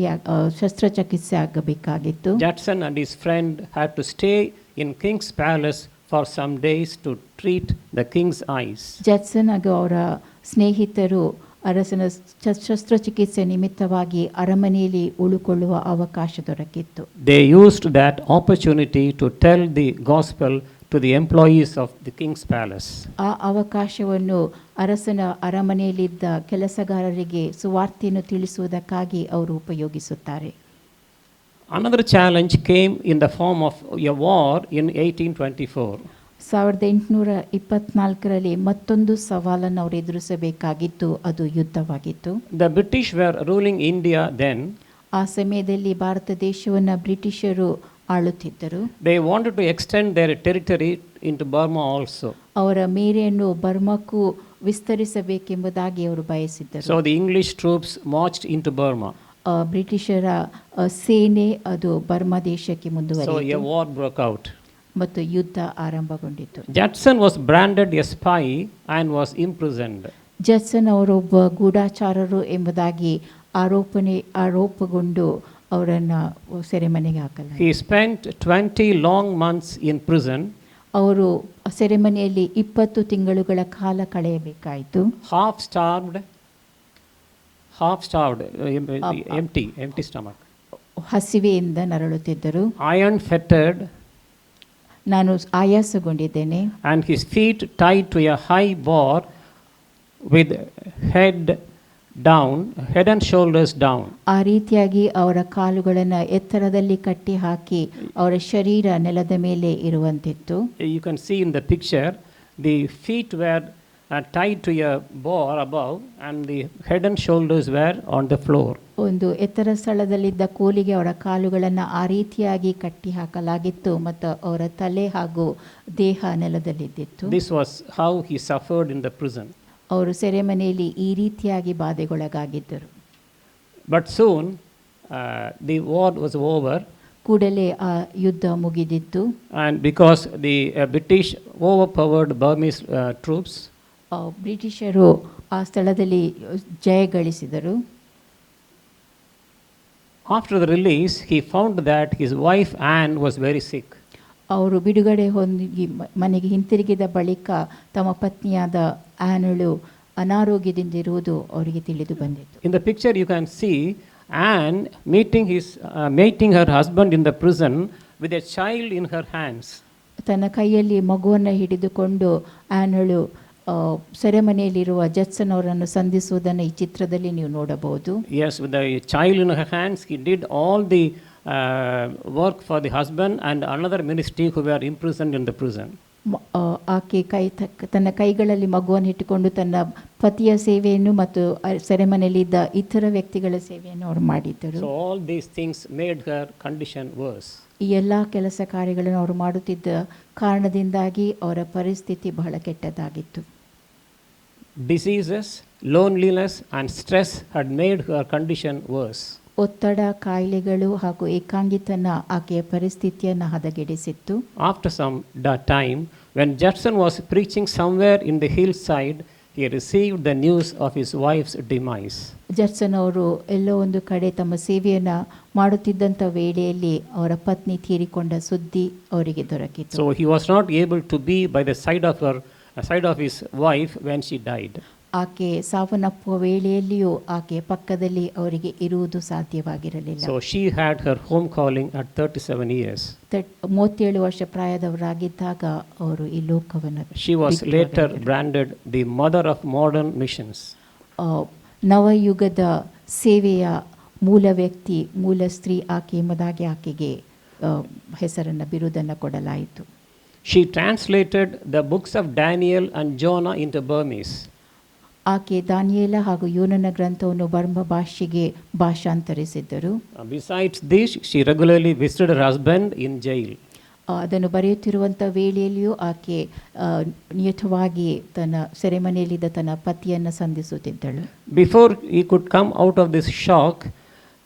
ಶಸ್ತ್ರಚಿಕಿತ್ಸೆ ಆಗಬೇಕಾಗಿತ್ತು. Judson and his friend had to stay in king's palace for some days to treat the king's eyes. ಜಡ್ಸನ್ ಹಾಗೂ ಅವರ ಸ್ನೇಹಿತರು ಅರಸನ ಶಸ್ತ್ರಚಿಕಿತ್ಸೆ ನಿಮಿತ್ತವಾಗಿ ಅರಮನೆಯಲ್ಲಿ ಉಳಿಕೊಳ್ಳುವ ಅವಕಾಶ ದೊರಕಿತ್ತು. They used that opportunity to tell the gospel to the employees of the king's palace. ಆ ಅವಕಾಶವನ್ನು ಅರಸನ ಅರಮನೆಯಲ್ಲಿದ್ದ ಕೆಲಸಗಾರರಿಗೆ ಸುವಾರ್ತೆಯನ್ನು ತಿಳಿಸುವುದಕ್ಕಾಗಿ ಅವರು ಉಪಯೋಗಿಸುತ್ತಾರೆ. Another challenge came in the form of a war in 1824. 1824ರಲ್ಲಿ ಮತ್ತೊಂದು ಸವಾಲನ್ನು ಅವರು ಎದುರಿಸಬೇಕಾಗಿತ್ತು, ಅದು ಯುದ್ಧವಾಗಿತ್ತು. The British were ruling India then. ಆ ಸಮಯದಲ್ಲಿ ಭಾರತ ದೇಶವನ್ನು ಬ್ರಿಟಿಷರು ಆಳುತ್ತಿದ್ದರು. They wanted to extend their territory into Burma also. ಅವರ ಮೇರೆಯನ್ನು ಬರ್ಮಾಕ್ಕೂ ವಿಸ್ತರಿಸಬೇಕೆಂಬುದಾಗಿ ಅವರು ಬಯಸಿದ್ದರು. So the English troops marched into Burma. ಬ್ರಿಟಿಷರ ಸೇನೆ ಅದು ಬರ್ಮಾ ದೇಶಕ್ಕೆ So a ಮುಂದುವರಿಯಿತು war broke out. ಮತ್ತು ಯುದ್ಧ ಆರಂಭಗೊಂಡಿತು. Judson was branded a spy and was imprisoned. ಜಡ್ಸನ್ ಅವರೊಬ್ಬ ಗೂಢಾಚಾರರು ಎಂಬುದಾಗಿ ಆರೋಪಗೊಂಡು ಅವರನ್ನು ಸೆರೆಮನೆಗೆ ಹಾಕಲಾಯಿತು. He spent 20 long months in prison. ಅವರು ಸೆರೆಮನೆಯಲ್ಲಿ 20 ತಿಂಗಳುಗಳ ಕಾಲ ಕಳೆಯಬೇಕಾಯಿತು. Half starved, empty stomach. ಹಸಿವೆಯಿಂದ ನರಳುತ್ತಿದ್ದರು. Iron fettered, ನಾನು ಆಯಾಸಗೊಂಡಿದ್ದೇನೆ. and his feet tied to a high bar with head and shoulders down. ಆ ರೀತಿಯಾಗಿ ಅವರ ಕಾಲುಗಳನ್ನು ಎತ್ತರದಲ್ಲಿ ಕಟ್ಟಿ ಹಾಕಿ ಅವರ ಶರೀರ ನೆಲದ ಮೇಲೆ ಇರುವಂತಿತ್ತು. You can see in the picture, the feet were tied to a bar above and the head and shoulders were on the floor. ಒಂದು ಎತ್ತರ ಸ್ಥಳದಲ್ಲಿದ್ದ ಕೋಲಿಗೆ ಅವರ ಕಾಲುಗಳನ್ನು ಆ ರೀತಿಯಾಗಿ ಕಟ್ಟಿ ಹಾಕಲಾಗಿತ್ತು ಮತ್ತು ಅವರ ತಲೆ ಹಾಗೂ ದೇಹ ನೆಲದಲ್ಲಿದ್ದಿತ್ತು. This was how he suffered in the prison. ಅವರು ಸೆರೆಮನೆಯಲ್ಲಿ ಈ ರೀತಿಯಾಗಿ ಬಾಧೆಗೊಳಗಾಗಿದ್ದರು. But soon the war was over. ಕೂಡಲೇ ಆ ಯುದ್ಧ ಮುಗಿದಿತ್ತು. And because the British overpowered Burmese troops, ಬ್ರಿಟಿಷರು ಆ ಸ್ಥಳದಲ್ಲಿ ಜಯಗಳಿಸಿದರು. after the release, he found that his wife Anne was very sick. ಅವರು ಬಿಡುಗಡೆ ಹೊಂದಿ ಮನೆಗೆ ಹಿಂತಿರುಗಿದ ಬಳಿಕ ತಮ್ಮ ಪತ್ನಿಯಾದ ಆ್ಯನಳು ಅನಾರೋಗ್ಯದಿಂದ ಇರುವುದು ಅವರಿಗೆ ತಿಳಿದು ಬಂದಿತ್ತು. In the picture you can see and meeting her husband in the prison with a child in her hands. ತನ್ನ ಕೈಯಲ್ಲಿ ಮಗುವನ್ನು ಹಿಡಿದುಕೊಂಡು ಆ್ಯನಳು ಸೆರೆಮನೆಯಲ್ಲಿರುವ ಜಡ್ಸನ್ ಅವರನ್ನು ಸಂಧಿಸುವುದನ್ನು ಈ ಚಿತ್ರದಲ್ಲಿ ನೀವು ನೋಡಬಹುದು. Yes, with the child in her hands, he did all the work for the husband and another ministry who were imprisoned in the prison. ಆಕೆ ತನ್ನ ಕೈಗಳಲ್ಲಿ ಮಗುವನ್ನು ಇಟ್ಟುಕೊಂಡು ತನ್ನ ಪತಿಯ ಸೇವೆಯನ್ನು ಮತ್ತು ಸೆರೆಮನೆಯಲ್ಲಿದ್ದ ಇತರ ವ್ಯಕ್ತಿಗಳ ಸೇವೆಯನ್ನು ಅವರು ಮಾಡಿದ್ದರು. So all these things made her condition worse. ಈ ಎಲ್ಲ ಕೆಲಸ ಕಾರ್ಯಗಳನ್ನು ಅವರು ಮಾಡುತ್ತಿದ್ದ ಕಾರಣದಿಂದಾಗಿ ಅವರ ಪರಿಸ್ಥಿತಿ ಬಹಳ ಕೆಟ್ಟದಾಗಿತ್ತು. Diseases, loneliness and stress had made her condition worse. ಒತ್ತಡ, ಕಾಯಿಲೆಗಳು ಹಾಗೂ ಏಕಾಂಗಿತನ ಆಕೆಯ ಪರಿಸ್ಥಿತಿಯನ್ನು ಹದಗೆಡಿಸಿತ್ತು. After some time, when Judson was preaching somewhere in the hillside, he received the news of his wife's demise. ಜಡ್ಸನ್ ಅವರು ಎಲ್ಲೋ ಒಂದು ಕಡೆ ತಮ್ಮ ಸೇವೆಯನ್ನು ಮಾಡುತ್ತಿದ್ದಂಥ ವೇಳೆಯಲ್ಲಿ ಅವರ ಪತ್ನಿ ತೀರಿಕೊಂಡ ಸುದ್ದಿ ಅವರಿಗೆ ದೊರಕಿತು. So he was not able to be by the side of his wife when she died. ಆಕೆ ಸಾವನ್ನಪ್ಪುವ ವೇಳೆಯಲ್ಲಿಯೂ ಆಕೆ ಪಕ್ಕದಲ್ಲಿ ಅವರಿಗೆ ಇರುವುದು ಸಾಧ್ಯವಾಗಿರಲಿಲ್ಲ. So she had her home calling at 37 years. 37 ವರ್ಷ ಪ್ರಾಯದವರಾಗಿದ್ದಾಗ ಅವರು ಈ ಲೋಕವನ್ನು She was later branded the mother of modern missions. ನವಯುಗದ ಸೇವೆಯ ಮೂಲ ವ್ಯಕ್ತಿ, ಮೂಲ ಸ್ತ್ರೀ ಆಕೆ ಎಂಬುದಾಗಿ ಆಕೆಗೆ ಹೆಸರನ್ನು ಬಿರುದನ್ನು ಕೊಡಲಾಯಿತು. She translated the books of Daniel and Jonah into Burmese. ಆಕೆ ದಾನಿಯೇಲ ಹಾಗೂ ಯೋನನ ಗ್ರಂಥವನ್ನು ಬರ್ಮ ಭಾಷೆಗೆ ಭಾಷಾಂತರಿಸಿದ್ದರು. Besides this, she regularly visited her husband in jail. ಅದನ್ನು ಬರೆಯುತ್ತಿರುವಂಥ ವೇಳೆಯಲ್ಲಿಯೂ ಆಕೆ ನಿಯತವಾಗಿ ತನ್ನ ಸೆರೆಮನೆಯಲ್ಲಿದ್ದ ತನ್ನ ಪತಿಯನ್ನು ಸಂಧಿಸುತ್ತಿದ್ದಳು. Before he could come out of this shock,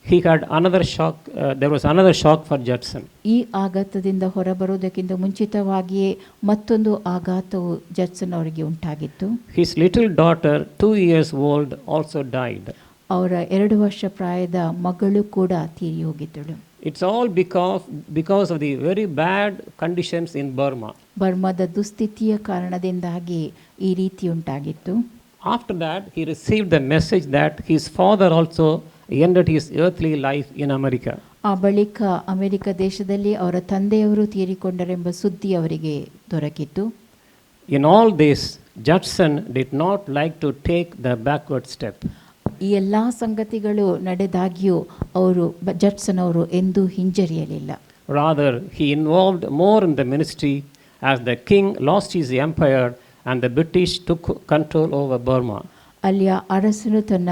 he had another shock. There was another shock for Judson. ಈ ಆಘಾತದಿಂದ ಹೊರಬರುವುದಕ್ಕಿಂತ ಮುಂಚಿತವಾಗಿಯೇ ಮತ್ತೊಂದು ಆಘಾತವು ಜಡ್ಸನ್ ಅವರಿಗೆ ಉಂಟಾಗಿತ್ತು. His little daughter, 2 years old, also died. ಅವರ 2 ವರ್ಷ ಪ್ರಾಯದ ಮಗಳು ಕೂಡ ತೀರಿ ಹೋಗಿದ್ದಳು. It's all because of the very bad conditions in Burma. ಬರ್ಮಾದ ದುಸ್ಥಿತಿಯ ಕಾರಣದಿಂದಾಗಿ ಈ ರೀತಿ ಉಂಟಾಗಿತ್ತು. After that, he received the message that his father also ended his earthly life in America. ಆ ಬಳಿಕ ಅಮೆರಿಕ ದೇಶದಲ್ಲಿ ಅವರ ತಂದೆಯವರು ತೀರಿಕೊಂಡರೆಂಬ ಸುದ್ದಿ ಅವರಿಗೆ ದೊರಕಿತು. In all this, Judson did not like to take the backward step. ಈ ಎಲ್ಲ ಸಂಗತಿಗಳು ನಡೆದಾಗಿಯೂ ಜಡ್ಸನ್ ಅವರು ಎಂದೂ ಹಿಂಜರಿಯಲಿಲ್ಲ. Rather, he involved more in the ministry as the king lost his empire and the British took control over Burma. ಅಲ್ಲಿಯ ಅರಸನು ತನ್ನ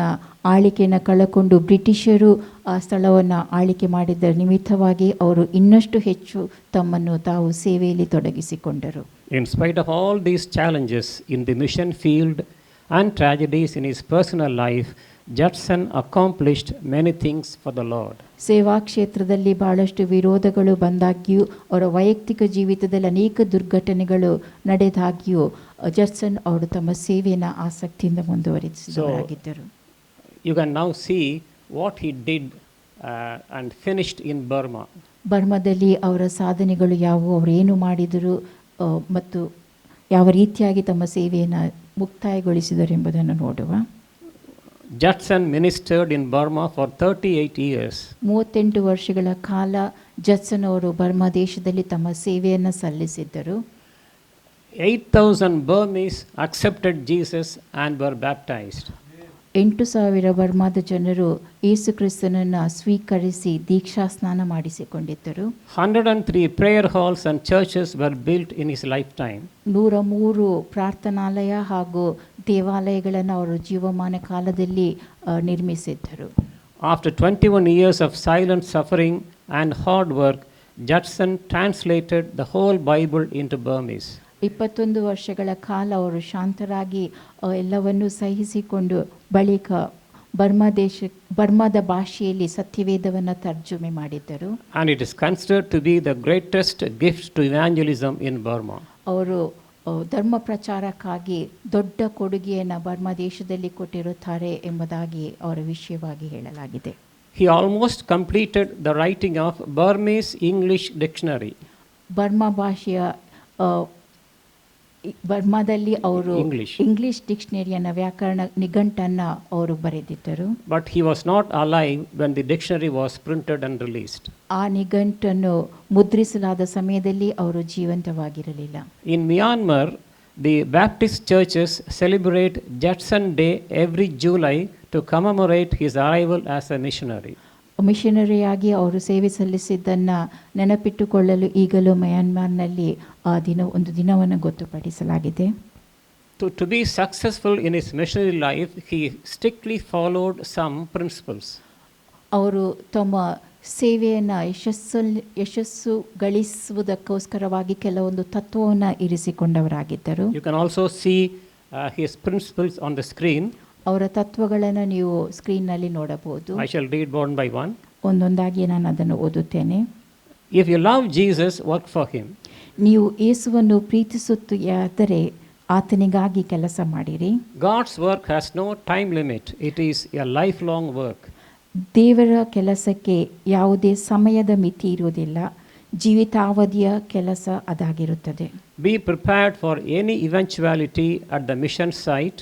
ಆಳಿಕೆಯನ್ನು ಕಳಕೊಂಡು ಬ್ರಿಟಿಷರು ಆ ಸ್ಥಳವನ್ನು ಆಳಿಕೆ ಮಾಡಿದ ನಿಮಿತ್ತವಾಗಿ ಅವರು ಇನ್ನಷ್ಟು ಹೆಚ್ಚು ತಮ್ಮನ್ನು ತಾವು ಸೇವೆಯಲ್ಲಿ ತೊಡಗಿಸಿಕೊಂಡರು. In spite of all these challenges in the mission field and tragedies in his personal life, Judson accomplished many things for the Lord. ಸೇವಾ ಕ್ಷೇತ್ರದಲ್ಲಿ ಬಹಳಷ್ಟು ವಿರೋಧಗಳು ಬಂದಾಗ್ಯೂ ಅವರ ವೈಯಕ್ತಿಕ ಜೀವಿತದಲ್ಲಿ ಅನೇಕ ದುರ್ಘಟನೆಗಳು ನಡೆದಾಗ್ಯೂ ಜಡ್ಸನ್ ಅವರು ತಮ್ಮ ಸೇವೆಯನ್ನು ಆಸಕ್ತಿಯಿಂದ ಮುಂದುವರಿಸಿದವರಾಗಿದ್ದರು. You can now see what he did and finished in Burma. ಬರ್ಮಾದಲ್ಲಿ ಅವರ ಸಾಧನೆಗಳು ಯಾವುವು, ಅವರು ಏನು ಮಾಡಿದರು ಮತ್ತು ಯಾವ ರೀತಿಯಾಗಿ ತಮ್ಮ ಸೇವೆಯನ್ನು ಮುಕ್ತಾಯಗೊಳಿಸಿದರು ಎಂಬುದನ್ನು ನೋಡುವ. Judson ministered in Burma for 38 years. 38 ವರ್ಷಗಳ ಕಾಲ ಜಡ್ಸನ್ ಅವರು ಬರ್ಮಾ ದೇಶದಲ್ಲಿ ತಮ್ಮ ಸೇವೆಯನ್ನು ಸಲ್ಲಿಸಿದ್ದರು. 8,000 Burmese accepted Jesus and were baptized. 8,000 ಬರ್ಮಾದ ಜನರು ಯೇಸು ಕ್ರಿಸ್ತನನ್ನು ಸ್ವೀಕರಿಸಿ ದೀಕ್ಷಾ ಸ್ನಾನ ಮಾಡಿಸಿಕೊಂಡಿದ್ದರು. 103 prayer halls and churches were built in his lifetime. 103 ಪ್ರಾರ್ಥನಾಲಯ ಹಾಗೂ ದೇವಾಲಯಗಳನ್ನು ಅವರು ಜೀವಮಾನ ಕಾಲದಲ್ಲಿ ನಿರ್ಮಿಸಿದ್ದರು. After 21 years of silent suffering and hard work, Judson translated the whole Bible into Burmese. 21 ವರ್ಷಗಳ ಕಾಲ ಅವರು ಶಾಂತರಾಗಿ ಎಲ್ಲವನ್ನೂ ಸಹಿಸಿಕೊಂಡು ಬಳಿಕ ಬರ್ಮಾದ ಭಾಷೆಯಲ್ಲಿ ಸತ್ಯವೇದವನ್ನು ತರ್ಜುಮೆ ಮಾಡಿದ್ದರು. And it is considered to be the greatest gift to evangelism in Burma. ಅವರು ಧರ್ಮ ಪ್ರಚಾರಕ್ಕಾಗಿ ದೊಡ್ಡ ಕೊಡುಗೆಯನ್ನು ಬರ್ಮಾ ದೇಶದಲ್ಲಿ ಕೊಟ್ಟಿರುತ್ತಾರೆ ಎಂಬುದಾಗಿ ಅವರ ವಿಷಯವಾಗಿ ಹೇಳಲಾಗಿದೆ. He almost completed the writing of Burmese English dictionary. Burma ಭಾಷೆಯ ಬರ್ಮಾದಲ್ಲಿ ಅವರು English. ಇಂಗ್ಲಿಷ್ ಡಿಕ್ಷನರಿಯನ್ನು ವ್ಯಾಕರಣ ನಿಘಂಟನ್ನು ಅವರು ಬರೆದಿದ್ದರು. But he was not alive when the dictionary was printed and released. ಆ ನಿಘಂಟನ್ನು ಮುದ್ರಿಸಲಾದ ಸಮಯದಲ್ಲಿ ಅವರು ಜೀವಂತವಾಗಿರಲಿಲ್ಲ. In Myanmar, the Baptist churches celebrate Judson Day every July to commemorate his arrival as a missionary. ಮಿಷನರಿಯಾಗಿ ಅವರು ಸೇವೆ ಸಲ್ಲಿಸಿದ್ದನ್ನು ನೆನಪಿಟ್ಟುಕೊಳ್ಳಲು ಈಗಲೂ ಮ್ಯಾನ್ಮಾರ್ನಲ್ಲಿ ಆ ಒಂದು ದಿನವನ್ನು ಗೊತ್ತುಪಡಿಸಲಾಗಿದೆ. To be successful in his missionary life, he strictly followed some principles. ಅವರು ತಮ್ಮ ಸೇವೆಯನ್ನು ಯಶಸ್ಸು ಗಳಿಸುವುದಕ್ಕೋಸ್ಕರವಾಗಿ ಕೆಲವೊಂದು ತತ್ವವನ್ನು ಇರಿಸಿಕೊಂಡವರಾಗಿದ್ದರು. You can also see his principles on the screen. ಅವರ ತತ್ವಗಳನ್ನು ನೀವು ಸ್ಕ್ರೀನ್ನಲ್ಲಿ ನೋಡಬಹುದು. I shall read one by one. ಒಂದೊಂದಾಗಿ ನಾನು ಅದನ್ನು ಓದುತ್ತೇನೆ. If you love Jesus, work for him. ನೀವು ಯೇಸುವನ್ನು ಪ್ರೀತಿಸುತ್ತಾದರೆ ಆತನಿಗಾಗಿ ಕೆಲಸ ಮಾಡಿರಿ. God's work has no time limit. It is a lifelong work. ದೇವರ ಕೆಲಸಕ್ಕೆ ಯಾವುದೇ ಸಮಯದ ಮಿತಿ ಇರುವುದಿಲ್ಲ. ಜೀವಿತಾವಧಿಯ ಕೆಲಸ ಅದಾಗಿರುತ್ತದೆ. Be prepared for any eventuality at the mission site.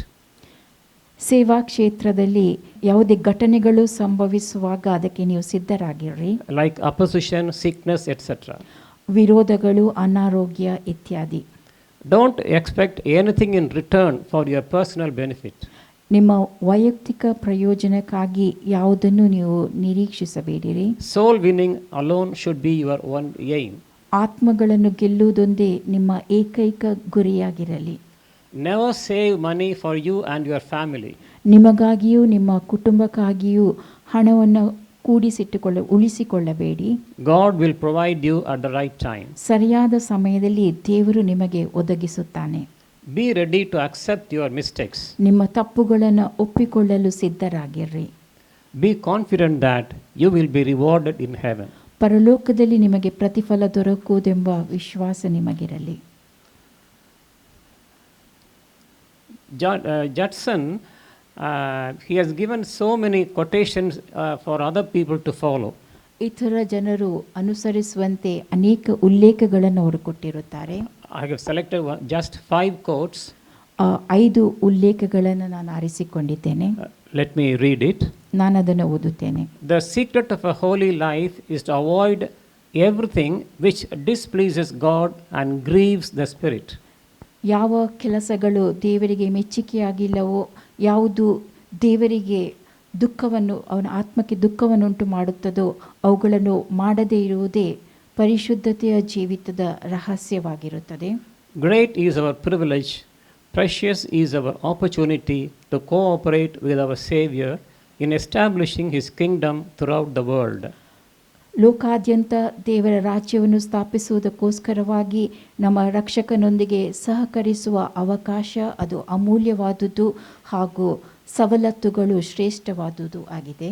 ಸೇವಾ ಕ್ಷೇತ್ರದಲ್ಲಿ ಯಾವುದೇ ಘಟನೆಗಳು ಸಂಭವಿಸುವಾಗ ಅದಕ್ಕೆ ನೀವು ಸಿದ್ಧರಾಗಿರ್ರಿ. Like opposition, sickness, etc. ವಿರೋಧಗಳು, ಅನಾರೋಗ್ಯ ಇತ್ಯಾದಿ. Don't expect anything in return for your personal benefit. ನಿಮ್ಮ ವೈಯಕ್ತಿಕ ಪ್ರಯೋಜನಕ್ಕಾಗಿ ಯಾವುದನ್ನು ನೀವು ನಿರೀಕ್ಷಿಸಬೇಡಿರಿ. Soul winning alone should be your one aim. ಆತ್ಮಗಳನ್ನು ಗೆಲ್ಲುವುದೊಂದೇ ನಿಮ್ಮ ಏಕೈಕ ಗುರಿಯಾಗಿರಲಿ. Never save money for you and your family. ನಿಮಗಾಗಿಯೂ ನಿಮ್ಮ ಕುಟುಂಬಕ್ಕಾಗಿಯೂ ಹಣವನ್ನು ಉಳಿಸಿಕೊಳ್ಳಬೇಡಿ. God will provide you at the right time. ಸರಿಯಾದ ಸಮಯದಲ್ಲಿ ದೇವರು ನಿಮಗೆ ಒದಗಿಸುತ್ತಾನೆ. Be ready to accept your mistakes. ನಿಮ್ಮ ತಪ್ಪುಗಳನ್ನು ಒಪ್ಪಿಕೊಳ್ಳಲು ಸಿದ್ಧರಾಗಿರ್ರಿ. Be confident that you will be rewarded in heaven. ಪರಲೋಕದಲ್ಲಿ ನಿಮಗೆ ಪ್ರತಿಫಲ ದೊರಕುವುದೆಂಬ ವಿಶ್ವಾಸ ನಿಮಗಿರಲಿ. Judson, he has given so many quotations for other people to follow. ಇತರ ಜನರು ಅನುಸರಿಸುವಂತೆ ಅನೇಕ ಉಲ್ಲೇಖಗಳನ್ನು ಅವರು ಕೊಟ್ಟಿರುತ್ತಾರೆ. I have selected just 5 quotes. 5 ಉಲ್ಲೇಖಗಳನ್ನು ನಾನು ಆರಿಸಿಕೊಂಡಿದ್ದೇನೆ. Let me read it. ನಾನು ಅದನ್ನು ಓದುತ್ತೇನೆ. The secret of a holy life is to avoid everything which displeases God and grieves the Spirit. ಯಾವ ಕೆಲಸಗಳು ದೇವರಿಗೆ ಮೆಚ್ಚುಗೆಯಾಗಿಲ್ಲವೋ, ಯಾವುದು ದೇವರಿಗೆ ದುಃಖವನ್ನು, ಅವನ ಆತ್ಮಕ್ಕೆ ದುಃಖವನ್ನುಂಟು ಮಾಡುತ್ತದೋ ಅವುಗಳನ್ನು ಮಾಡದೇ ಇರುವುದೇ ಪರಿಶುದ್ಧತೆಯ ಜೀವಿತದ ರಹಸ್ಯವಾಗಿರುತ್ತದೆ. Great is our privilege, precious is our opportunity to cooperate with our Savior in establishing His kingdom throughout the world. ಲೋಕಾದ್ಯಂತ ದೇವರ ರಾಜ್ಯವನ್ನು ಸ್ಥಾಪಿಸುವುದಕ್ಕೋಸ್ಕರವಾಗಿ ನಮ್ಮ ರಕ್ಷಕನೊಂದಿಗೆ ಸಹಕರಿಸುವ ಅವಕಾಶ ಅದು ಅಮೂಲ್ಯವಾದುದು ಹಾಗೂ ಸವಲತ್ತುಗಳು ಶ್ರೇಷ್ಠವಾದುದು ಆಗಿದೆ.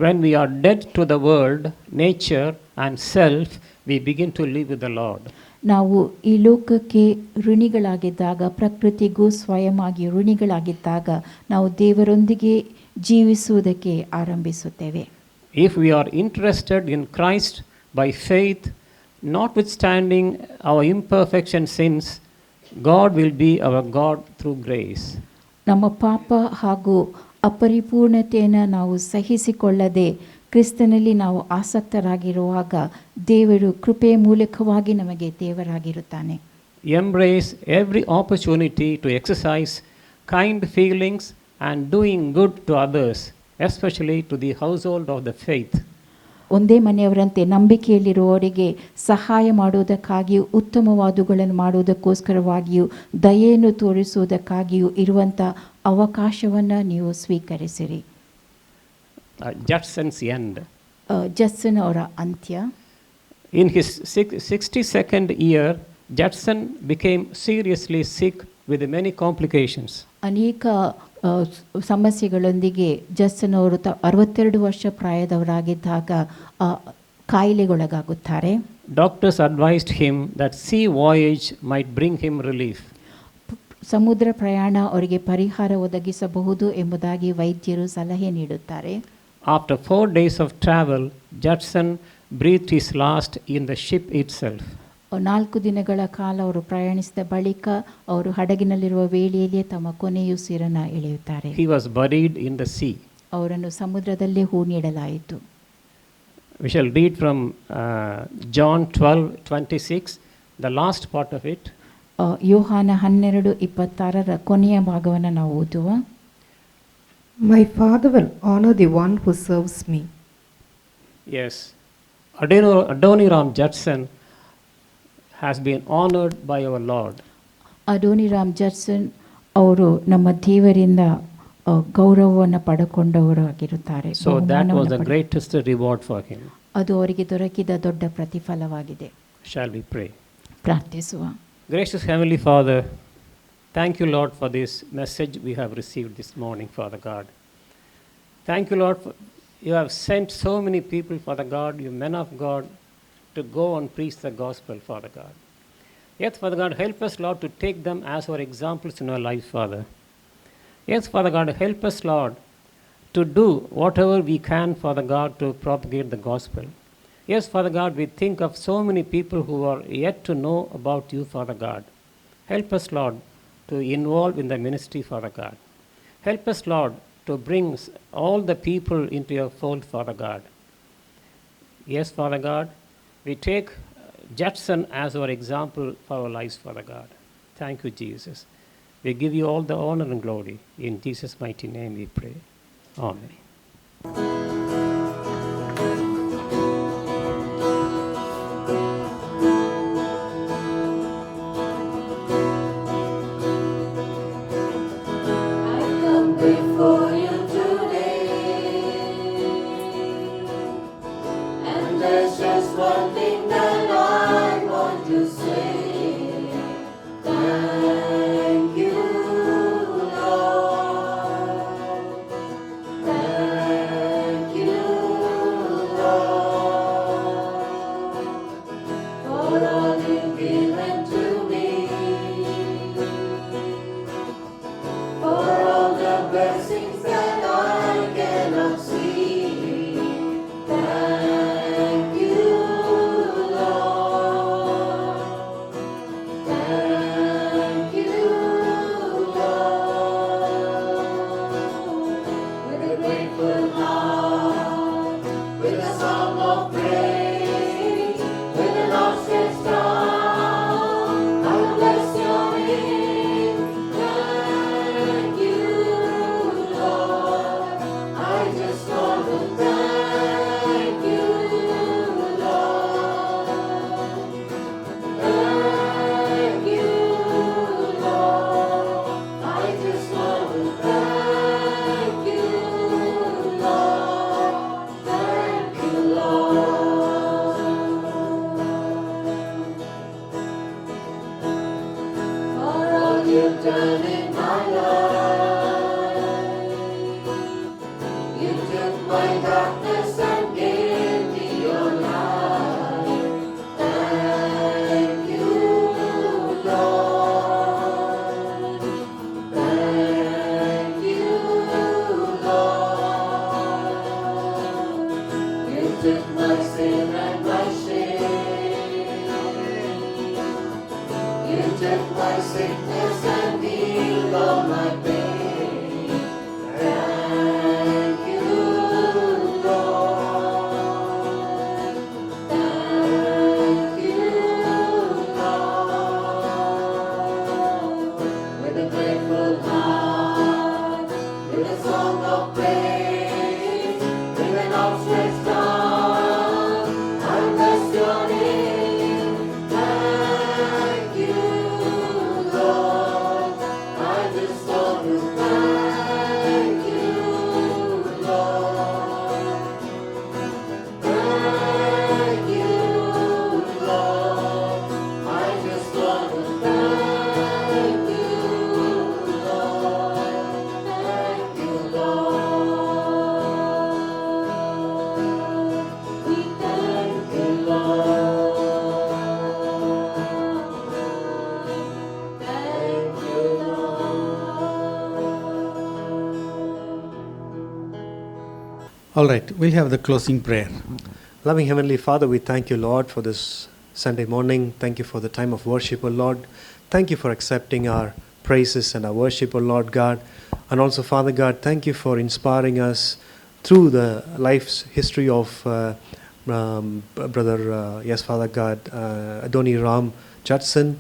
When we are dead to the world, nature and self, we begin to live with the Lord. ನಾವು ಈ ಲೋಕಕ್ಕೆ ಋಣಿಗಳಾಗಿದ್ದಾಗ, ಪ್ರಕೃತಿಗೂ ಸ್ವಯಮಾಗಿ ಋಣಿಗಳಾಗಿದ್ದಾಗ ನಾವು ದೇವರೊಂದಿಗೆ ಜೀವಿಸುವುದಕ್ಕೆ ಆರಂಭಿಸುತ್ತೇವೆ. If we are interested in Christ by faith, notwithstanding our imperfection sins, God will be our God through grace. ನಮ್ಮ ಪಾಪ ಹಾಗೂ ಅಪರಿಪೂರ್ಣತೆಯನ್ನು ನಾವು ಸಹಿಸಿಕೊಳ್ಳದೆ ಕ್ರಿಸ್ತನಲ್ಲಿ ನಾವು ಆಸಕ್ತರಾಗಿರುವಾಗ ದೇವರು ಕೃಪೆಯ ಮೂಲಕವಾಗಿ ನಮಗೆ ದೇವರಾಗಿರುತ್ತಾನೆ. Embrace every opportunity to exercise kind feelings and doing good to others, especially to the household of the faith. ಒಂದೇ ಮನೆಯವರಂತೆ ನಂಬಿಕೆಯಲ್ಲಿರುವವರಿಗೆ ಸಹಾಯ ಮಾಡುವುದಕ್ಕಾಗಿಯೂ ಉತ್ತಮವಾದುಗಳನ್ನು ಮಾಡುವುದಕ್ಕೋಸ್ಕರವಾಗಿಯೂ ದಯೆಯನ್ನು ತೋರಿಸುವುದಕ್ಕಾಗಿಯೂ ಇರುವಂಥ ಅವಕಾಶವನ್ನು ನೀವು ಸ್ವೀಕರಿಸಿರಿ. Judson's end. ಜಡ್ಸನ್ ಅವರ ಅಂತ್ಯ. In his 62nd year, Judson became seriously sick with many complications. ಅನೇಕ ಸಮಸ್ಯೆಗಳೊಂದಿಗೆ ಜಡ್ಸನ್ ಅವರು 62 ವರ್ಷ ಪ್ರಾಯದವರಾಗಿದ್ದಾಗ ಕಾಯಿಲೆಗೊಳಗಾಗುತ್ತಾರೆ. Doctors advised him that sea voyage might bring him relief. ಸಮುದ್ರ ಪ್ರಯಾಣ ಅವರಿಗೆ ಪರಿಹಾರ ಒದಗಿಸಬಹುದು ಎಂಬುದಾಗಿ ವೈದ್ಯರು ಸಲಹೆ ನೀಡುತ್ತಾರೆ. After 4 days of travel, Judson breathed his last in the ship itself. 4 ದಿನಗಳ ಕಾಲ ಅವರು ಪ್ರಯಾಣಿಸಿದ ಬಳಿಕ ಅವರು ಹಡಗಿನಲ್ಲಿರುವ ವೇಳೆಯಲ್ಲಿಯೇ ತಮ್ಮ ಕೊನೆಯುಸಿರನ್ನು ಎಳೆಯುತ್ತಾರೆ. He was buried in the sea. ಅವರನ್ನು ಸಮುದ್ರದಲ್ಲೇ ಹೂಣಿಡಲಾಯಿತು. We shall read from John 12:26, the last part of it. ಯೋಹಾನ 12:26 ಕೊನೆಯ ಭಾಗವನ್ನು ನಾವು ಓದುವ. My Father will honor the one who serves me. Yes, Adoniram Judson has been honored by our Lord. ಅಡೋನಿರಾಮ್ ಜಡ್ಸನ್ ಅವರು ನಮ್ಮ ದೇವರಿಂದ ಗೌರವವನ್ನು ಪಡೆದುಕೊಂಡವರು ಆಗಿರುತ್ತಾರೆ. So that was the greatest reward for him. ಅದು ಅವರಿಗೆ ದೊರಕಿದ ದೊಡ್ಡ ಪ್ರತಿಫಲವಾಗಿದೆ. Shall we pray? ಪ್ರಾರ್ಥಿಸುವ. Gracious Heavenly Father, thank you, Lord, for this message we have received this morning, Father God. Thank you, Lord, for you have sent so many people, Father God, you men of God, to go and preach the gospel, Father God. Yes, Father God, help us, Lord, to take them as our examples in our lives, Father. Yes, Father God, help us, Lord, to do whatever we can, Father God, to propagate the gospel. Yes, Father God, we think of so many people who are yet to know about you, Father God. Help us, Lord, to involve in the ministry, Father God. Help us, Lord, to bring all the people into your fold, Father God. Yes, Father God, we take Judson as our example for our lives, Father God. Thank you, Jesus. We give you all the honor and glory. In Jesus' mighty name we pray. Amen. Before you today, and there's just one thing that I want to say. Thank you, Lord. Thank you, Lord, for all you've given to me, for all the blessings that I cannot see. Thank you, Lord. Thank you, Lord. With a grateful heart, with a song of praise, with an outstretched arm, I will bless your name. Thank you, Lord. I just want to thank you, Lord. Thank you, Lord. I just want to thank you, Lord. Thank you, Lord. For all you've done in my life, you took my darkness and gave me your light. Thank you, Lord. Thank you, Lord. You took my sin and my shame. You took my sickness and healed all my pain. Thank you, Lord. Thank you, Lord. With a grateful heart, with a song of praise, with an outstretched arm, I bless your name. Thank you, Lord. I just want to thank you, Lord. Thank you, Lord. I just want to thank you, Lord. Thank you, Lord. We thank you, Lord. Thank you, Lord. All right, we'll have the closing prayer. Loving Heavenly Father, we thank you, Lord, for this Sunday morning. Thank you for the time of worship, O Lord. Thank you for accepting our praises and our worship, O Lord God. And also, Father God, thank you for inspiring us through the life's history of Brother, yes, Father God, Adoni Ram Judson.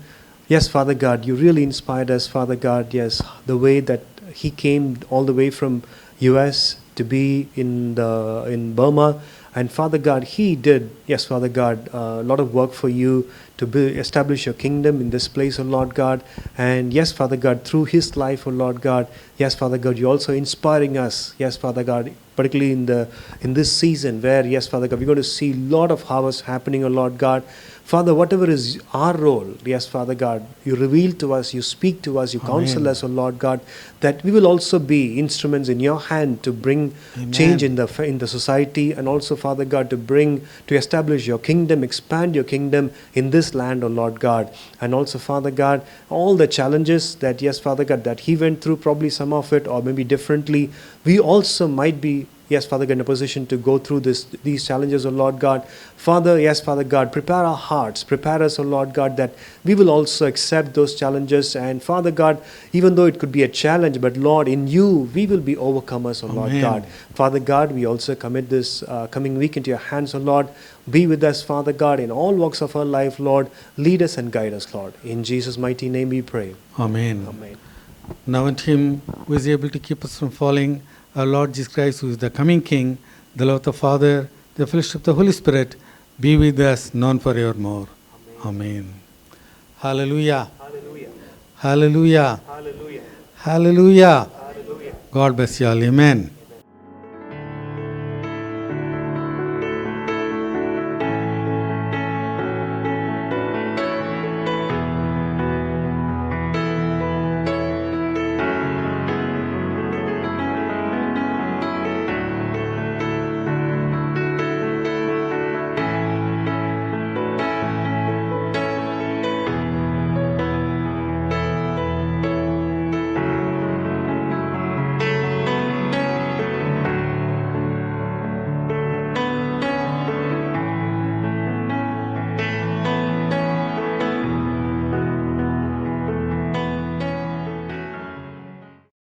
Yes, Father God, you really inspired us, Father God, yes, the way that he came all the way from US to be in Burma. And Father God, he did, yes, Father God, a lot of work for you to establish your kingdom in this place, O Lord God. And yes, Father God, through his life, O Lord God, yes, Father God, you're also inspiring us, yes, Father God, particularly in this season where, yes, Father God, we're going to see a lot of harvest happening, O Lord God. Father, whatever is our role, yes, Father God, you reveal to us, you speak to us, you counsel us, O Lord God, that we will also be instruments in your hand to bring change in the society, and also, Father God, to establish your kingdom, expand your kingdom in this land, O Lord God. And also, Father God, all the challenges that, yes, Father God, that he went through, probably some of it, or maybe differently, we also might be, yes, Father God, in a position to go through these challenges, O Lord God. Father, yes, Father God, prepare our hearts, prepare us, O Lord God, that we will also accept those challenges. And Father God, even though it could be a challenge, but Lord, in you, we will be overcomers, O Lord God. Father God, we also commit this coming week into your hands, O Lord. Be with us, Father God, in all walks of our life, Lord. Lead us and guide us, Lord. In Jesus' mighty name we pray. Amen. Amen. Now unto him who is able to keep us from falling, our Lord Jesus Christ, who is the coming King, the love of the Father, the fellowship of the Holy Spirit, be with us, now and forevermore. Amen. Hallelujah. Hallelujah. Hallelujah. Hallelujah. Hallelujah. Hallelujah. God bless you all. Amen.